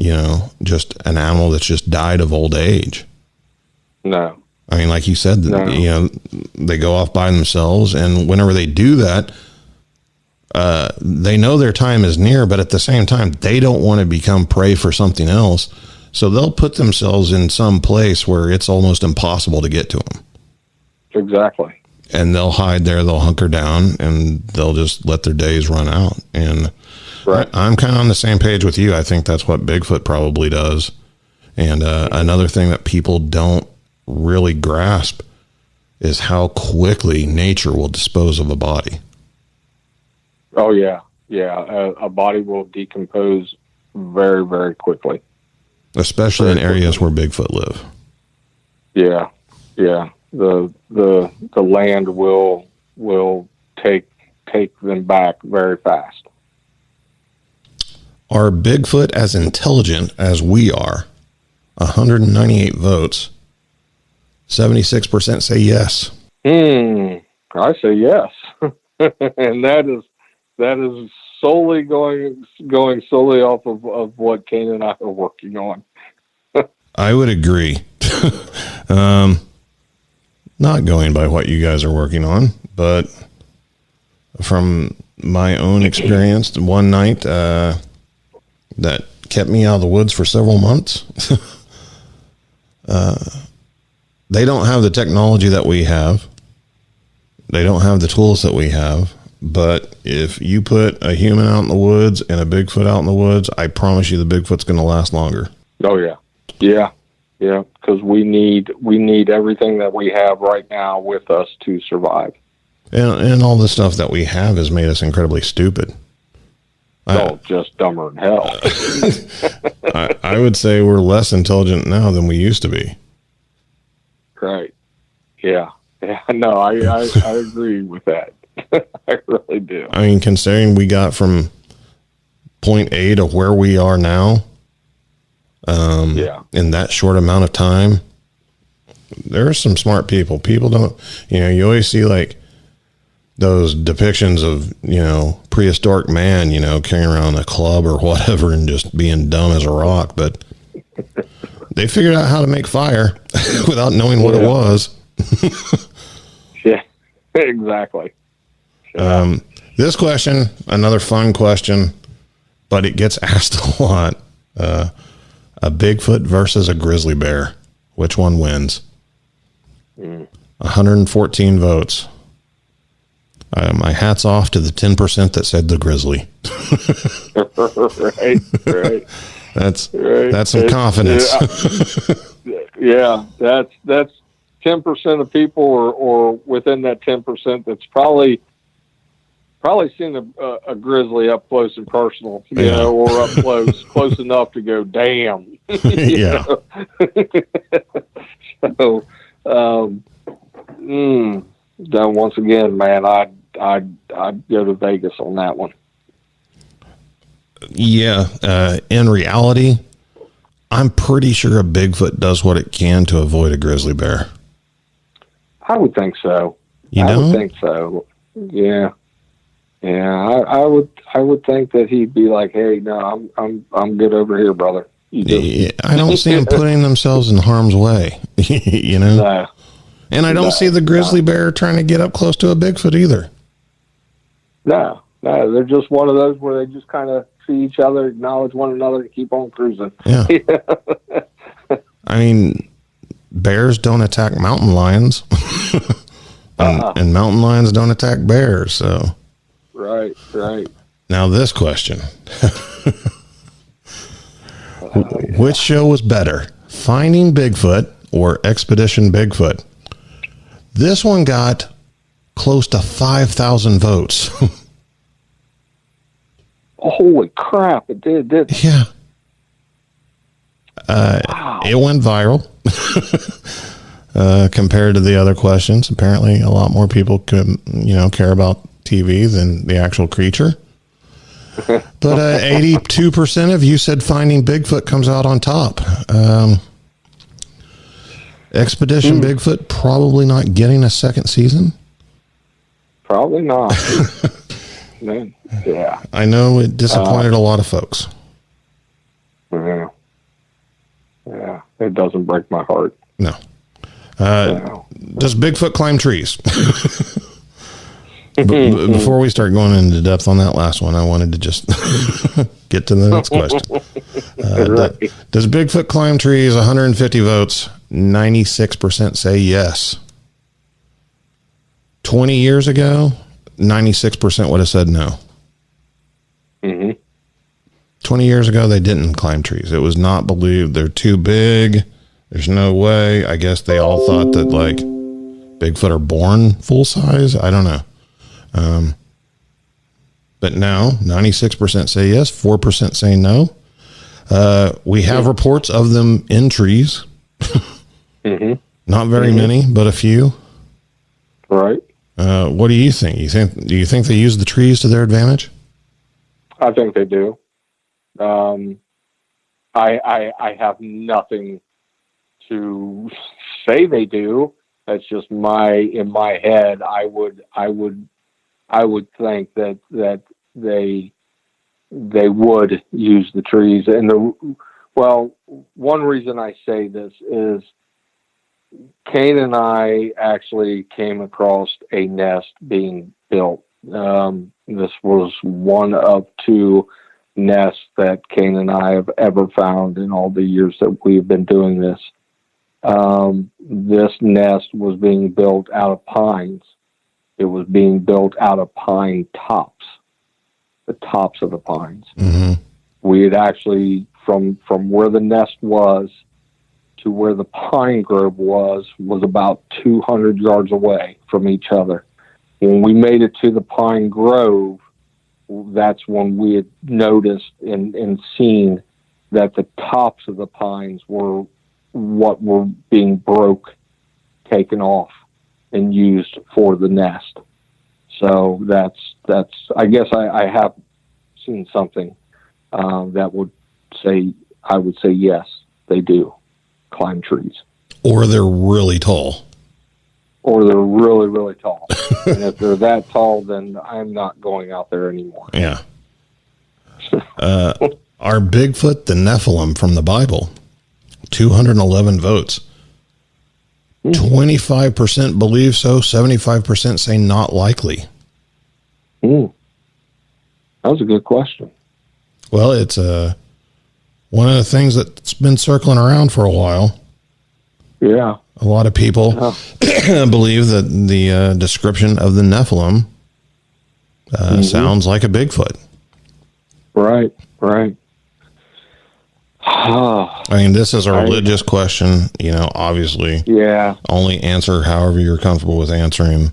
just an animal that's just died of old age. No. I mean, like you said, they go off by themselves, and whenever they do that, they know their time is near, but at the same time, they don't want to become prey for something else. So they'll put themselves in some place where it's almost impossible to get to them. Exactly. And they'll hide there, they'll hunker down, and they'll just let their days run out. And I'm kind of on the same page with you. I think that's what Bigfoot probably does. And another thing that people don't really grasp is how quickly nature will dispose of a body. Oh yeah. Yeah. A body will decompose very, very quickly. Especially in areas where Bigfoot live. Yeah. Yeah. The land will take them back very fast. Are Bigfoot as intelligent as we are? 198 votes. 76% say yes. I say yes. And that is solely going solely off of what Kane and I are working on. I would agree. Not going by what you guys are working on, but from my own experience, one night that kept me out of the woods for several months. They don't have the technology that we have. They don't have the tools that we have. But if you put a human out in the woods and a Bigfoot out in the woods, I promise you the Bigfoot's going to last longer. Oh yeah. Yeah. Yeah. Because we need everything that we have right now with us to survive. And all the stuff that we have has made us incredibly stupid. Just dumber than hell. I would say we're less intelligent now than we used to be. Right. Yeah. Yeah. No, I agree with that. I really do. I mean, considering we got from point A to where we are now, in that short amount of time, there are some smart people. People don't, you always see like those depictions of, prehistoric man, carrying around a club or whatever and just being dumb as a rock. But they figured out how to make fire without knowing what it was. Yeah, exactly. This question, another fun question, but it gets asked a lot. A Bigfoot versus a grizzly bear. Which one wins? 114 votes. My hat's off to the 10% that said the grizzly. Right. That's some confidence. Yeah, that's 10% of people, or within that 10%, that's probably seen a grizzly up close and personal, or up close enough to go, damn. Yeah. So, then once again, man, I'd go to Vegas on that one. Yeah. In reality, I'm pretty sure a Bigfoot does what it can to avoid a grizzly bear. I would think so. I would think so. Yeah. Yeah. I would think that he'd be like, hey, no, I'm good over here, brother. You do. I don't see them putting themselves in harm's way, you know? No. And I don't see the grizzly bear trying to get up close to a Bigfoot either. No, they're just one of those where they just kind of see each other, acknowledge one another, and keep on cruising. Yeah. I mean, bears don't attack mountain lions, and mountain lions don't attack bears. So, right. Now this question: which show was better, Finding Bigfoot or Expedition Bigfoot? This one got close to 5,000 votes. Holy crap! It did. Yeah. Wow. It went viral compared to the other questions. Apparently, a lot more people care about TV than the actual creature. But 82% of you said Finding Bigfoot comes out on top. Expedition Bigfoot probably not getting a second season. Probably not. Yeah. I know it disappointed a lot of folks. Yeah. It doesn't break my heart. No. Does Bigfoot climb trees? Before we start going into depth on that last one, I wanted to just get to the next question. Does Bigfoot climb trees? 150 votes. 96% say yes. 20 years ago, 96% would have said no. 20 years ago, they didn't climb trees. It was not believed. They're too big. There's no way. I guess they all thought that, like, Bigfoot are born full size. I don't know. But now 96% say yes, 4% say no. We have reports of them in trees. Not very many, but a few. Right. What do you think? Do you think they use the trees to their advantage? I think they do. I have nothing to say they do. That's just in my head. I would think that they would use the trees. And one reason I say this is Kane and I actually came across a nest being built. This was one of two nests that Kane and I have ever found in all the years that we've been doing this. This nest was being built out of pines. It was being built out of pine tops, the tops of the pines. We had actually, from where the nest was to where the pine grove was about 200 yards away from each other. When we made it to the pine grove, that's when we had noticed and seen that the tops of the pines were what were being taken off and used for the nest. So that's I guess I have seen something that would say, I would say yes, they do climb trees. Or they're really tall. Or they're really, really tall. And if they're that tall, then I'm not going out there anymore. Yeah. Are Bigfoot the Nephilim from the Bible? 211 votes. 25% believe so, 75% say not likely. That was a good question. Well, it's one of the things that's been circling around for a while. Yeah. A lot of people believe that the description of the Nephilim sounds like a Bigfoot. Right. I mean, this is a religious question, obviously. Yeah. Only answer however you're comfortable with answering.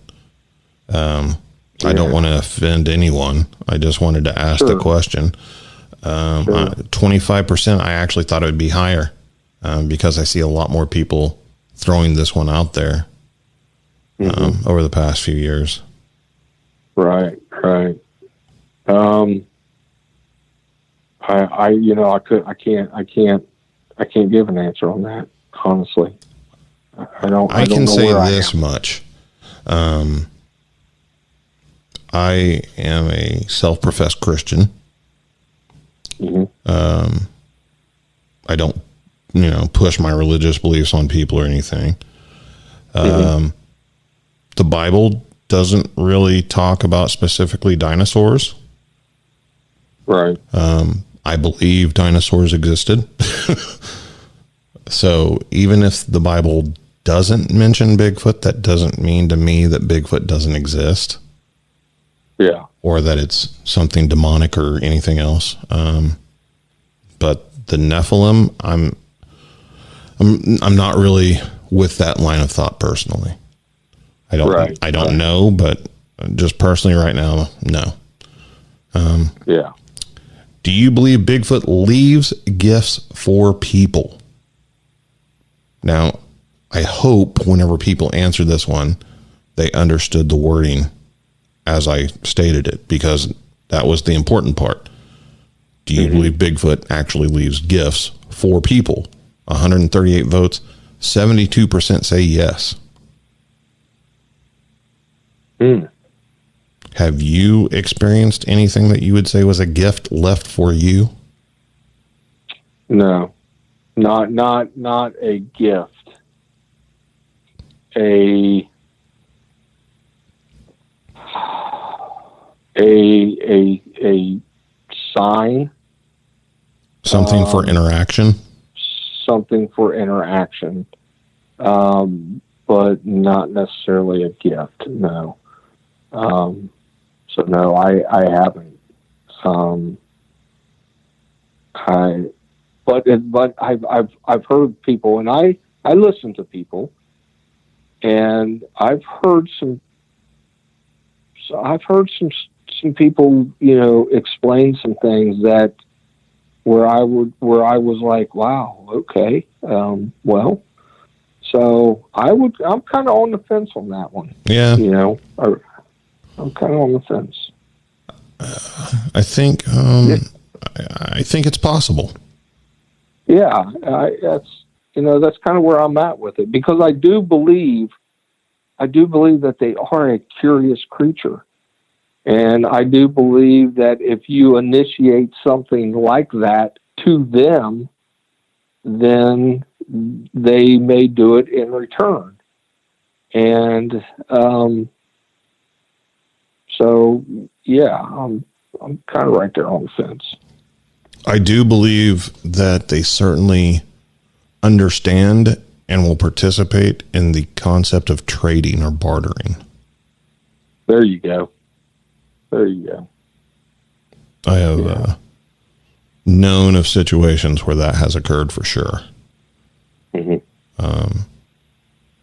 I don't want to offend anyone. I just wanted to ask the question. 25%, I actually thought it would be higher because I see a lot more people throwing this one out there over the past few years. Right. I can't give an answer on that, honestly. I can say this much. I am a self-professed Christian. don't, push my religious beliefs on people or anything. The Bible doesn't really talk about specifically dinosaurs. Right. I believe dinosaurs existed. So even if the Bible doesn't mention Bigfoot, that doesn't mean to me that Bigfoot doesn't exist. Yeah. Or that it's something demonic or anything else. But the Nephilim, I'm not really with that line of thought personally. I don't know, but just personally right now, no. Yeah. Do you believe Bigfoot leaves gifts for people? Now, I hope whenever people answer this one, they understood the wording as I stated it, because that was the important part. Do you believe Bigfoot actually leaves gifts for people? 138 votes, 72% say yes. Have you experienced anything that you would say was a gift left for you? No, not a gift. A sign. Something for interaction. Something for interaction, but not necessarily a gift. No. So no, I haven't. But I've heard people, and I listen to people, and I've heard some people, explain some things that where I was like, wow, okay, well, so I'm kind of on the fence on that one. Yeah. I'm kind of on the fence. I think it's possible. Yeah, that's kind of where I'm at with it, because I do believe that they are a curious creature, and I do believe that if you initiate something like that to them, then they may do it in return, and so yeah, I'm kind of right there on the fence. I do believe that they certainly understand and will participate in the concept of trading or bartering. There you go. I have known of situations where that has occurred for sure.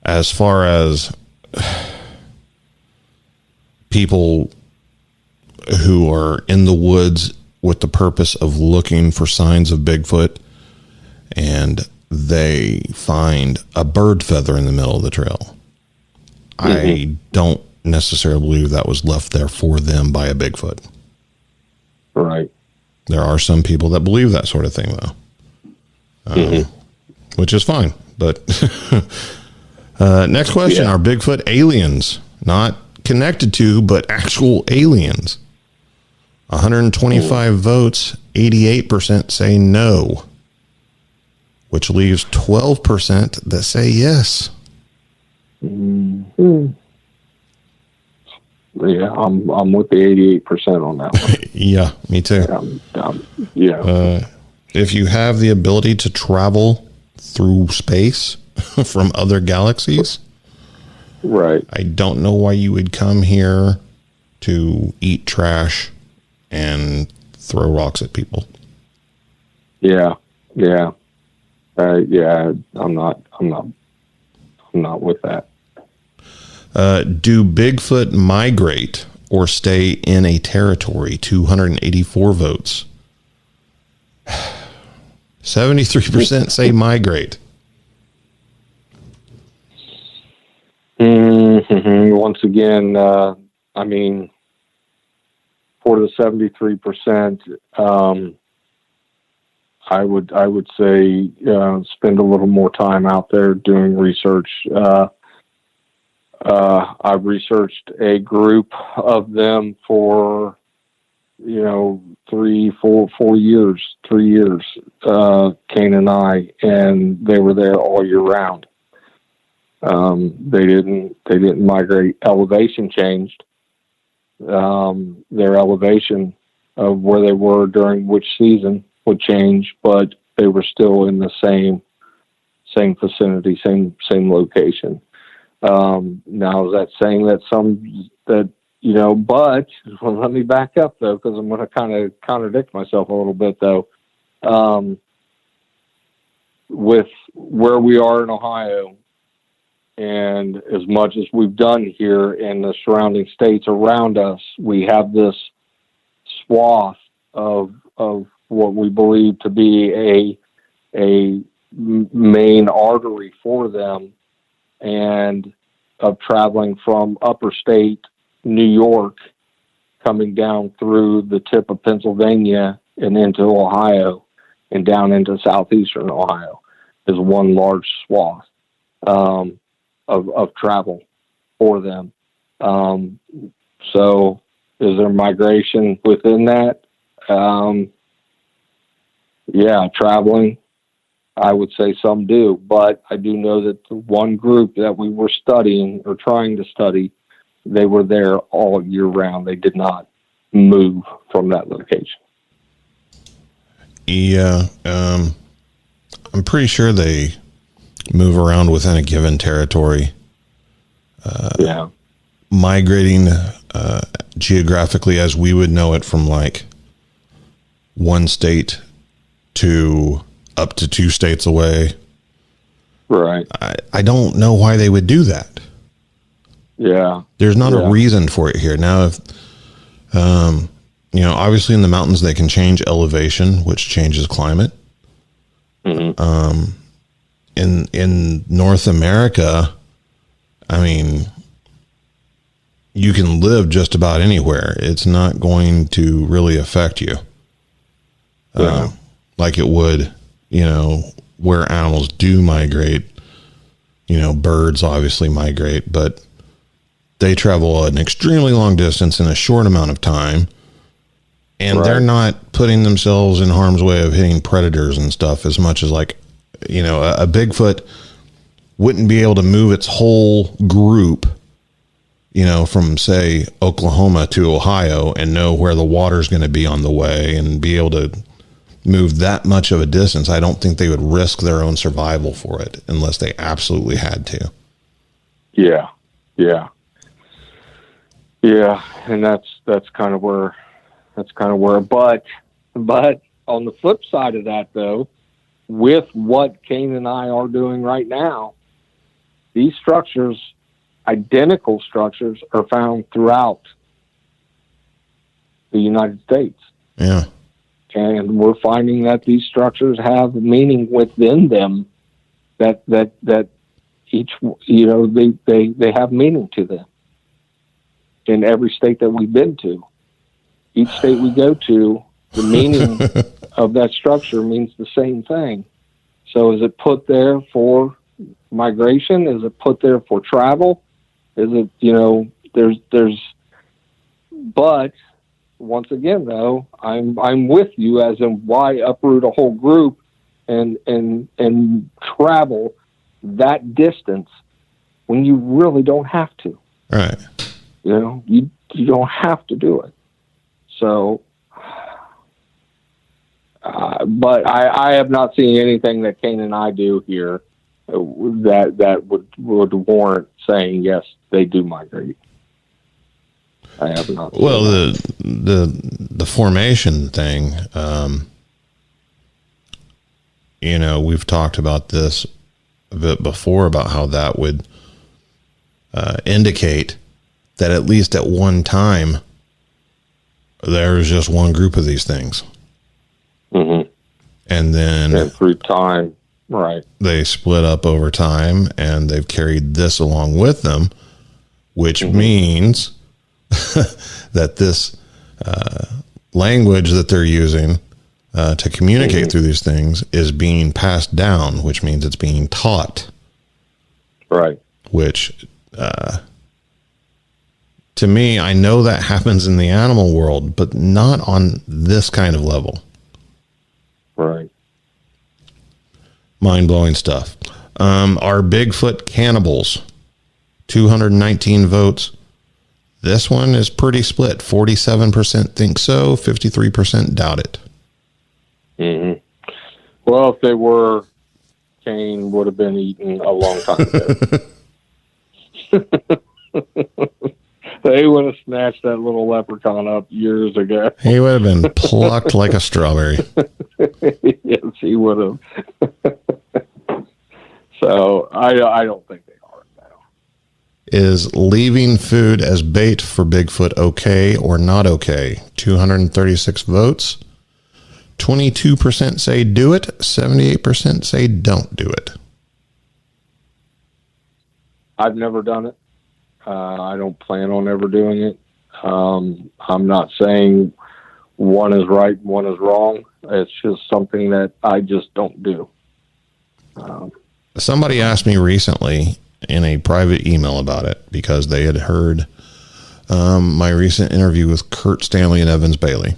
As far as people who are in the woods with the purpose of looking for signs of Bigfoot, and they find a bird feather in the middle of the trail, I don't necessarily believe that was left there for them by a Bigfoot. Right. There are some people that believe that sort of thing, though, which is fine. But next question, are Bigfoot aliens? Not connected to, but actual aliens. 125 votes, 88% say no, which leaves 12% that say yes. Yeah, I'm with the 88% on that one. Yeah, me too. Yeah. If you have the ability to travel through space from other galaxies, right, I don't know why you would come here to eat trash and throw rocks at people. Yeah. I'm not with that. Do Bigfoot migrate or stay in a territory? 284 votes. 73% say migrate. Once again, for the 73%, I would say spend a little more time out there doing research. I've researched a group of them for 3 years, Kane and I, and they were there all year round. They didn't migrate. Elevation changed. Their elevation of where they were during which season would change, but they were still in the same vicinity, same location. Now, is that saying that but let me back up though, because I'm going to kind of contradict myself a little bit though. With where we are in Ohio, and as much as we've done here in the surrounding states around us, we have this swath of what we believe to be a main artery for them, and of traveling from upper state New York, coming down through the tip of Pennsylvania and into Ohio and down into southeastern Ohio is one large swath of travel for them. So is there migration within that? Yeah, traveling, I would say some do, but I do know that the one group that we were studying or trying to study, they were there all year round. They did not move from that location. Yeah. I'm pretty sure they move around within a given territory. Yeah. Migrating geographically as we would know it from like one state to up to 2 states away. Right. I don't know why they would do that. Yeah. There's not a reason for it here. Now, if, obviously in the mountains, they can change elevation, which changes climate. Mm-hmm. In North America, I mean, you can live just about anywhere. It's not going to really affect you. Like it would, where animals do migrate. Birds obviously migrate, but they travel an extremely long distance in a short amount of time, and they're not putting themselves in harm's way of hitting predators and stuff as much as like, a Bigfoot wouldn't be able to move its whole group, from say Oklahoma to Ohio and know where the water's going to be on the way and be able to move that much of a distance. I don't think they would risk their own survival for it unless they absolutely had to. Yeah. Yeah. Yeah. And that's kind of where, but on the flip side of that though, with what Kane and I are doing right now, these structures, identical structures, are found throughout the United States. Yeah. And we're finding that these structures have meaning within them that each, they have meaning to them in every state that we've been to. Each state we go to, the meaning of that structure means the same thing. So is it put there for migration? Is it put there for travel? Is it, but once again though, I'm with you as in why uproot a whole group and travel that distance when you really don't have to. Right. You don't have to do it. So, but I have not seen anything that Kane and I do here that would warrant saying yes, they do migrate. I have not. Well, the formation thing, we've talked about this a bit before about how that would indicate that at least at one time there was just one group of these things. Mm-hmm. And then through time, right, they split up over time, and they've carried this along with them, which means that this language that they're using to communicate through these things is being passed down, which means it's being taught. Right. Which to me, I know that happens in the animal world, but not on this kind of level. Right. Mind-blowing stuff. Our Bigfoot Cannibals, 219 votes. This one is pretty split. 47% think so, 53% doubt it. Mm-hmm. Well, if they were, Cain would have been eaten a long time ago. They would have snatched that little leprechaun up years ago. He would have been plucked like a strawberry. Yes, he would have. So I don't think they are now. Is leaving food as bait for Bigfoot okay or not okay? 236 votes. 22% say do it. 78% say don't do it. I've never done it. I don't plan on ever doing it. I'm not saying one is right, one is wrong. It's just something that I just don't do. Somebody asked me recently in a private email about it because they had heard my recent interview with Kurt Stanley and Evans Bailey.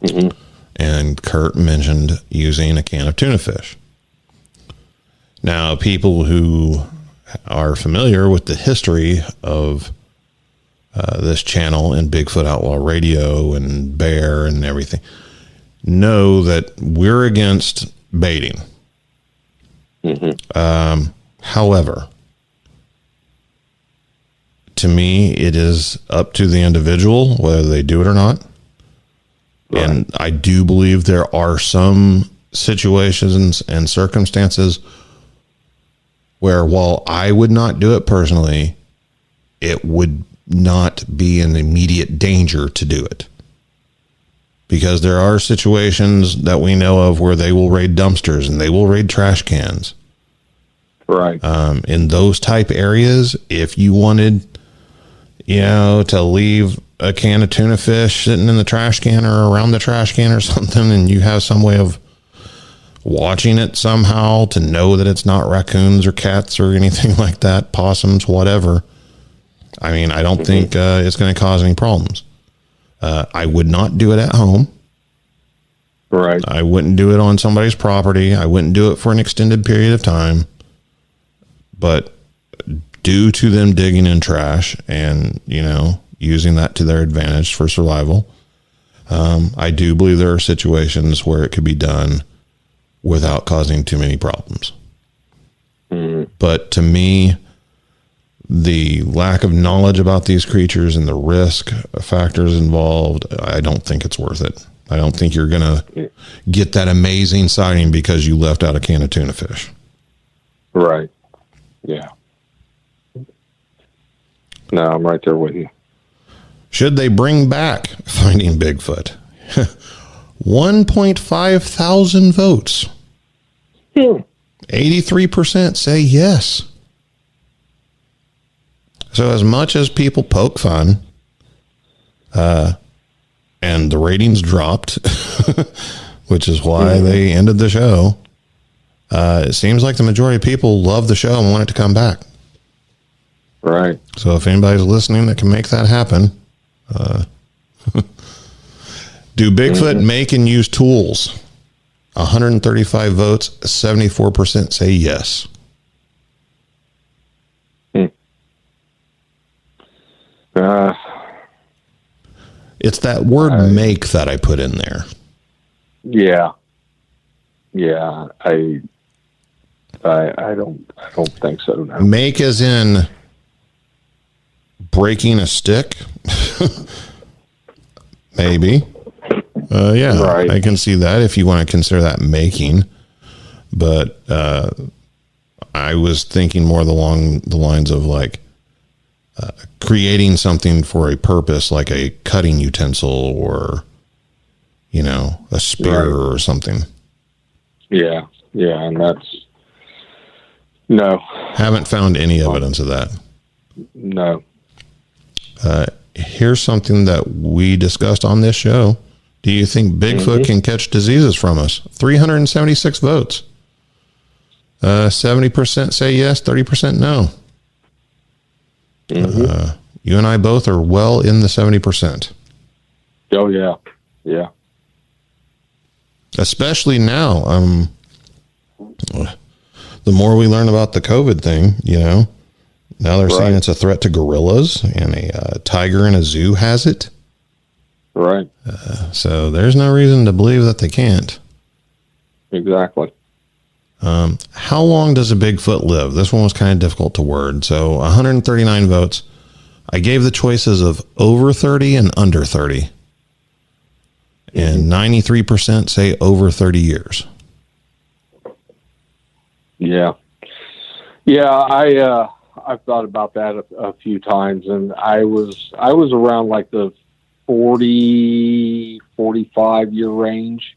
Mm-hmm. And Kurt mentioned using a can of tuna fish. Now, people who are familiar with the history of this channel and Bigfoot Outlaw Radio and Bear and everything know that we're against baiting. Mm-hmm. However, to me, it is up to the individual whether they do it or not. Right. And I do believe there are some situations and circumstances where, while I would not do it personally, it would not be an immediate danger to do it. Because there are situations that we know of where they will raid dumpsters and they will raid trash cans. Right. In those type areas, if you wanted, to leave a can of tuna fish sitting in the trash can or around the trash can or something, and you have some way of watching it somehow to know that it's not raccoons or cats or anything like that, possums, whatever. I mean, I don't think it's going to cause any problems. I would not do it at home. Right. I wouldn't do it on somebody's property. I wouldn't do it for an extended period of time. But due to them digging in trash and, using that to their advantage for survival, I do believe there are situations where it could be done without causing too many problems. Mm-hmm. But to me, the lack of knowledge about these creatures and the risk factors involved, I don't think it's worth it. I don't think you're going to get that amazing sighting because you left out a can of tuna fish. Right. Yeah. No, I'm right there with you. Should they bring back Finding Bigfoot? 1.5 thousand votes. 83% say yes. So as much as people poke fun, and the ratings dropped, which is why they ended the show, it seems like the majority of people love the show and want it to come back. Right. So if anybody's listening that can make that happen, do Bigfoot make and use tools? 135 votes, 74% say yes. It's that word make that I put in there. Yeah. Yeah. I don't think so. No. Make as in breaking a stick? Maybe. Yeah, right. I can see that if you want to consider that making. But I was thinking more along the lines of like creating something for a purpose, like a cutting utensil or, a spear or something. Yeah. Yeah. And that's, no. Haven't found any evidence of that. No. Here's something that we discussed on this show. Do you think Bigfoot can catch diseases from us? 376 votes. 70% say yes, 30% no. You and I both are well in the 70%. Oh yeah. Yeah. Especially now. The more we learn about the COVID thing, now they're saying it's a threat to gorillas, and a tiger in a zoo has it. Right. So there's no reason to believe that they can't. Exactly. How long does a Bigfoot live? This one was kind of difficult to word. So 139 votes. I gave the choices of over 30 and under 30. And 93% say over 30 years. Yeah. Yeah. I've thought about that a few times, and I was around like the 40, 45 year range.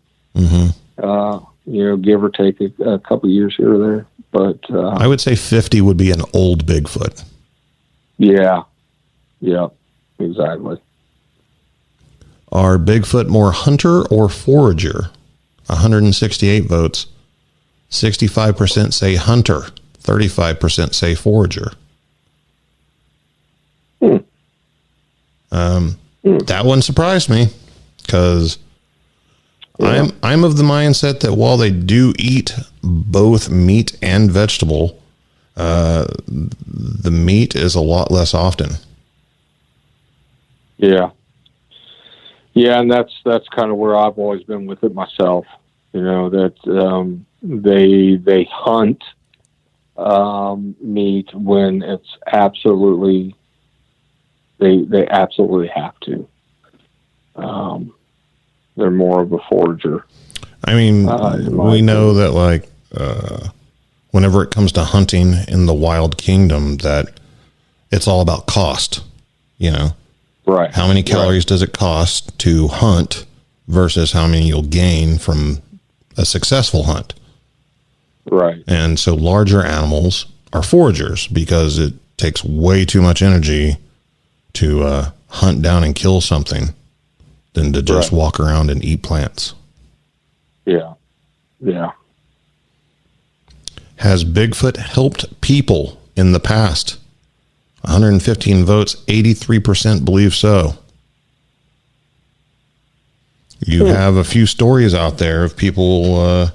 Give or take a couple years here or there. But I would say 50 would be an old Bigfoot. Yeah. Yeah. Exactly. Are Bigfoot more hunter or forager? 168 votes. 65% say hunter. 35% say forager. That one surprised me, because I'm of the mindset that while they do eat both meat and vegetable, the meat is a lot less often. Yeah. Yeah, and that's kind of where I've always been with it myself. That they hunt meat when it's absolutely they absolutely have to. They're more of a forager. I mean, we know that whenever it comes to hunting in the wild kingdom, that it's all about cost. Right. How many calories does it cost to hunt versus how many you'll gain from a successful hunt? Right. And so larger animals are foragers because it takes way too much energy to hunt down and kill something than to just walk around and eat plants. Yeah. Yeah. Has Bigfoot helped people in the past? 115 votes, 83% believe so. You have a few stories out there of people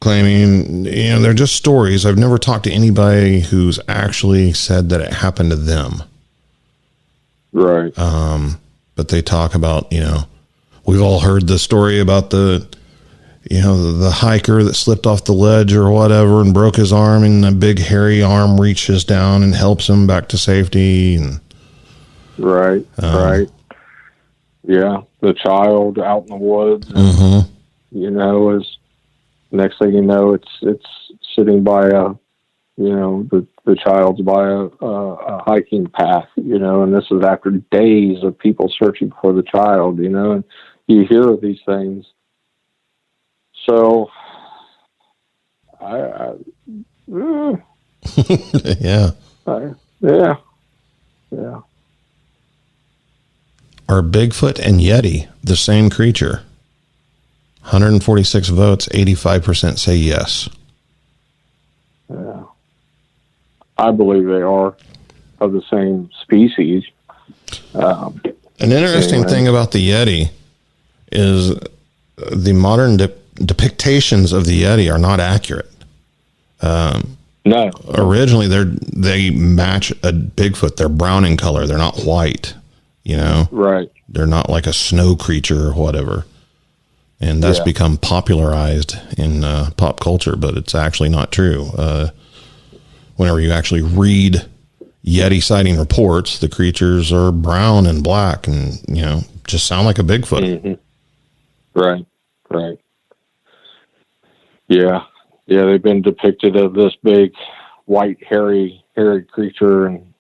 claiming, they're just stories. I've never talked to anybody who's actually said that it happened to them. Right. But they talk about, we've all heard the story about the hiker that slipped off the ledge or whatever and broke his arm, and a big hairy arm reaches down and helps him back to safety. And right. Yeah. The child out in the woods, and, is next thing you know, it's sitting by the child's by a hiking path, and this is after days of people searching for the child, and you hear of these things. So, yeah. Yeah. Are Bigfoot and Yeti the same creature? 146 votes, 85% say yes. Yeah. I believe they are of the same species. An interesting thing about the Yeti is the modern depictions of the Yeti are not accurate. No. Originally, they match a Bigfoot. They're brown in color. They're not white. Right. They're not like a snow creature or whatever. And that's become popularized in pop culture, but it's actually not true. Whenever you actually read Yeti sighting reports, the creatures are brown and black and, just sound like a Bigfoot. Mm-hmm. Right. Yeah. Yeah, they've been depicted as this big, white, hairy creature, and,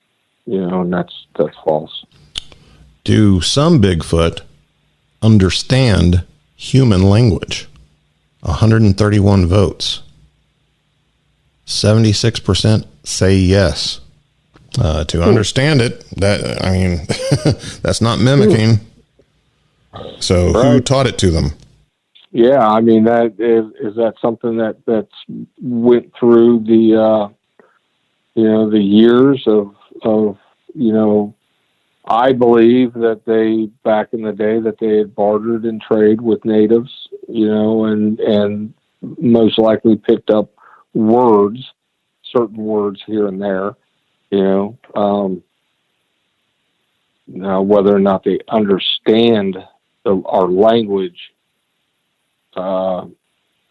and that's false. Do some Bigfoot understand human language? 131 votes. 76% say yes. To understand it, that's not mimicking. So who taught it to them? Yeah, I mean, that is that something that's went through the the years of I believe that they, back in the day, that they had bartered and trade with natives, and most likely picked up certain words here and there, now whether or not they understand our language, I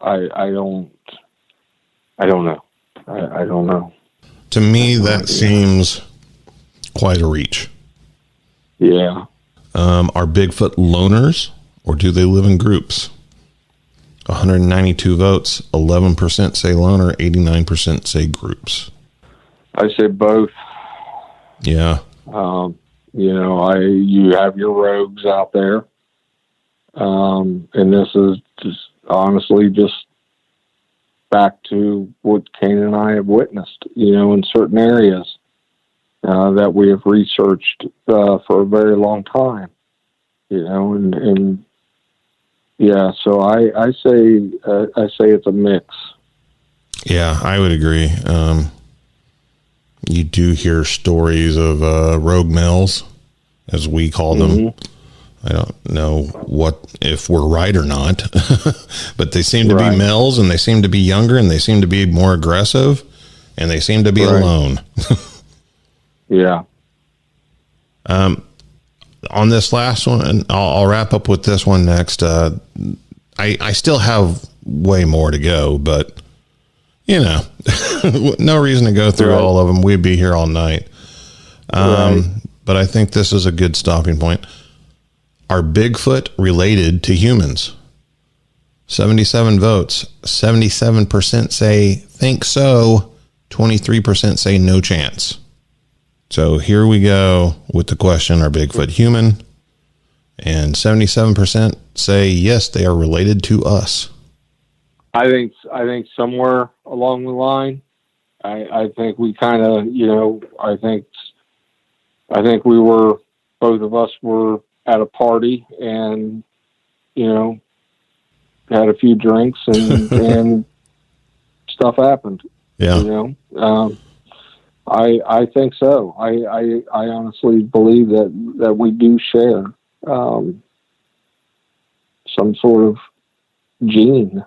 don't know. I don't know. To me, that seems quite a reach. Yeah. Are Bigfoot loners, or do they live in groups? 192 votes, 11% say loner, 89% say groups. I say both. Yeah. You have your rogues out there. And this is just honestly just back to what Kane and I have witnessed, in certain areas that we have researched for a very long time, and yeah, so I say it's a mix. Yeah, I would agree. You do hear stories of rogue males, as we call them. I don't know if we're right or not, but they seem to be males, and they seem to be younger, and they seem to be more aggressive, and they seem to be alone. Yeah. On this last one, and I'll wrap up with this one next. I still have way more to go, but no reason to go through all of them. We'd be here all night. But I think this is a good stopping point. Are Bigfoot related to humans? 77 votes. 77% say think so. 23% say no chance. So here we go with the question, are Bigfoot human? And 77% say yes, they are related to us. I think somewhere along the line, I think we kind of, I think we were, both of us were at a party and, had a few drinks and stuff happened. Yeah. I think so. I honestly believe that we do share some sort of gene,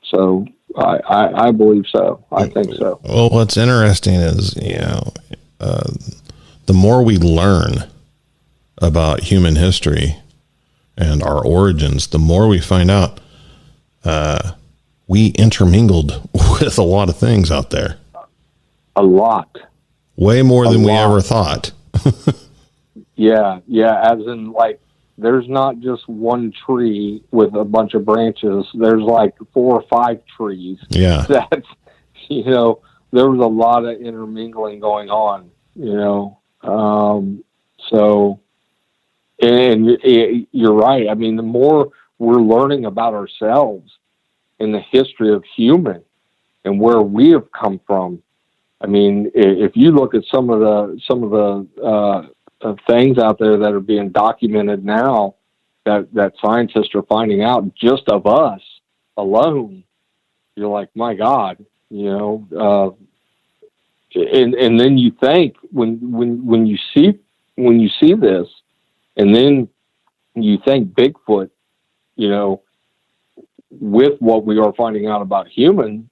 so I believe so. I think so. Well, what's interesting is, the more we learn about human history and our origins, the more we find out we intermingled with a lot of things out there. A lot. Way more than we ever thought. Yeah. As in, like, there's not just one tree with a bunch of branches. There's like 4 or 5 trees. Yeah. That's, there was a lot of intermingling going on, so, and you're right. I mean, the more we're learning about ourselves and the history of human and where we have come from. I mean, if you look at some of the things out there that are being documented now that scientists are finding out just of us alone, you're like, my God, and then you think when you see this, and then you think Bigfoot, with what we are finding out about the human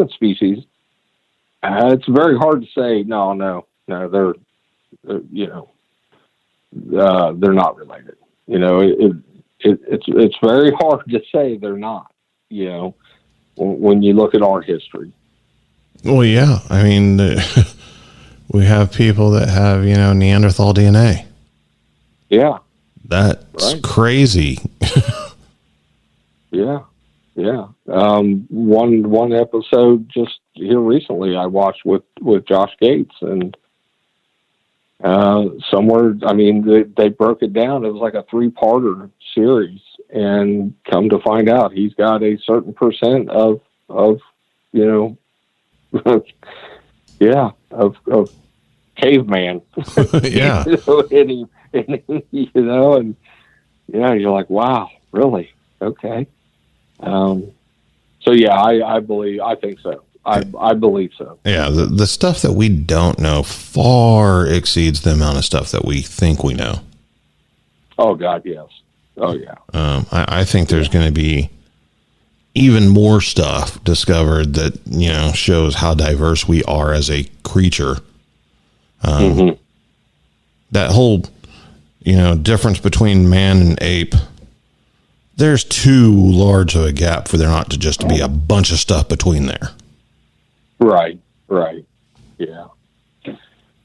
species, it's very hard to say, no, they're not related. It's very hard to say they're not, when you look at our history. Well, yeah. I mean, we have people that have, Neanderthal DNA. Yeah. That's crazy. Yeah. One episode just here recently I watched with Josh Gates, and somewhere, I mean, they broke it down. It was like a 3-parter series, and come to find out, he's got a certain percent of caveman. Yeah. And you're like, wow, really? Okay. So yeah, I think so. I believe so. Yeah, the stuff that we don't know far exceeds the amount of stuff that we think we know. Oh God, yes. Oh yeah. I think there's going to be even more stuff discovered that, you know, shows how diverse we are as a creature. That whole, you know, difference between man and ape, there's too large of a gap for there not to just be a bunch of stuff between there. Right. Yeah.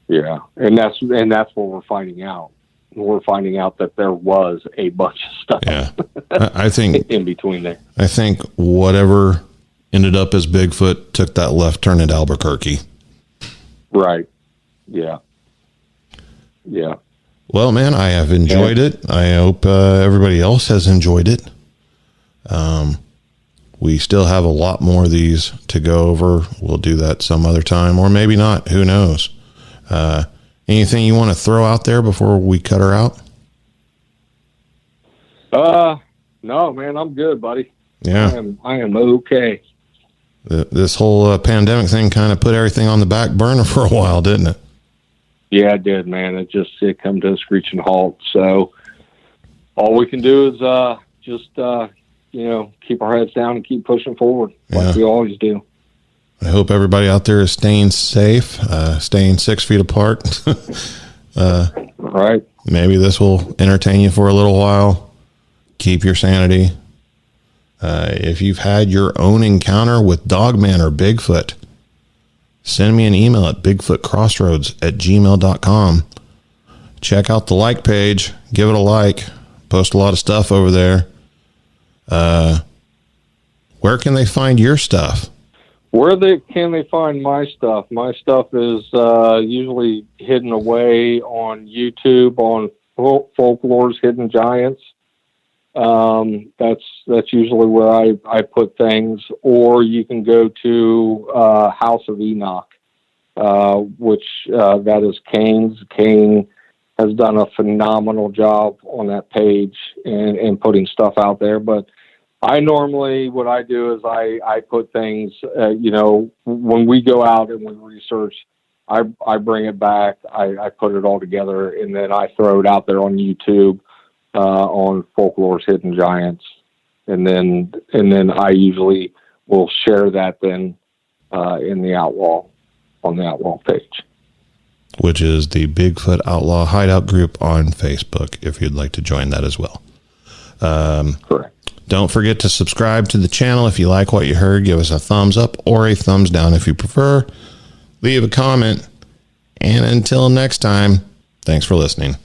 Yeah. And that's what we're finding out. We're finding out that there was a bunch of stuff. Yeah. I think in between there. I think whatever ended up as Bigfoot took that left turn at Albuquerque. Right. Yeah. Yeah. Well, man, I have enjoyed it. I hope everybody else has enjoyed it. We still have a lot more of these to go over. We'll do that some other time, or maybe not. Who knows? Anything you want to throw out there before we cut her out? No, man, I'm good, buddy. Yeah. I am okay. This whole pandemic thing kind of put everything on the back burner for a while, didn't it? Yeah, it did, man. It come to a screeching halt. So all we can do is just you know, keep our heads down and keep pushing forward like we always do. I hope everybody out there is staying safe, staying 6 feet apart. Right. Maybe this will entertain you for a little while. Keep your sanity. If you've had your own encounter with Dogman or Bigfoot, send me an email at bigfootcrossroads@gmail.com. Check out the like page. Give it a like. Post a lot of stuff over there. Where can they find your stuff? Can they find my stuff? My stuff is usually hidden away on YouTube on Folklore's Hidden Giants. That's usually where I put things. Or you can go to House of Enoch, which that is Kane's. Kane has done a phenomenal job on that page and putting stuff out there. But I normally, what I do is I put things, you know, when we go out and we research, I bring it back, I put it all together, and then I throw it out there on YouTube, on Folklore's Hidden Giants. And then I usually will share that then, in the Outlaw, on the Outlaw page. Which is the Bigfoot Outlaw Hideout group on Facebook, if you'd like to join that as well. Correct. Don't forget to subscribe to the channel. If you like what you heard, give us a thumbs up or a thumbs down if you prefer. Leave a comment. And until next time, thanks for listening.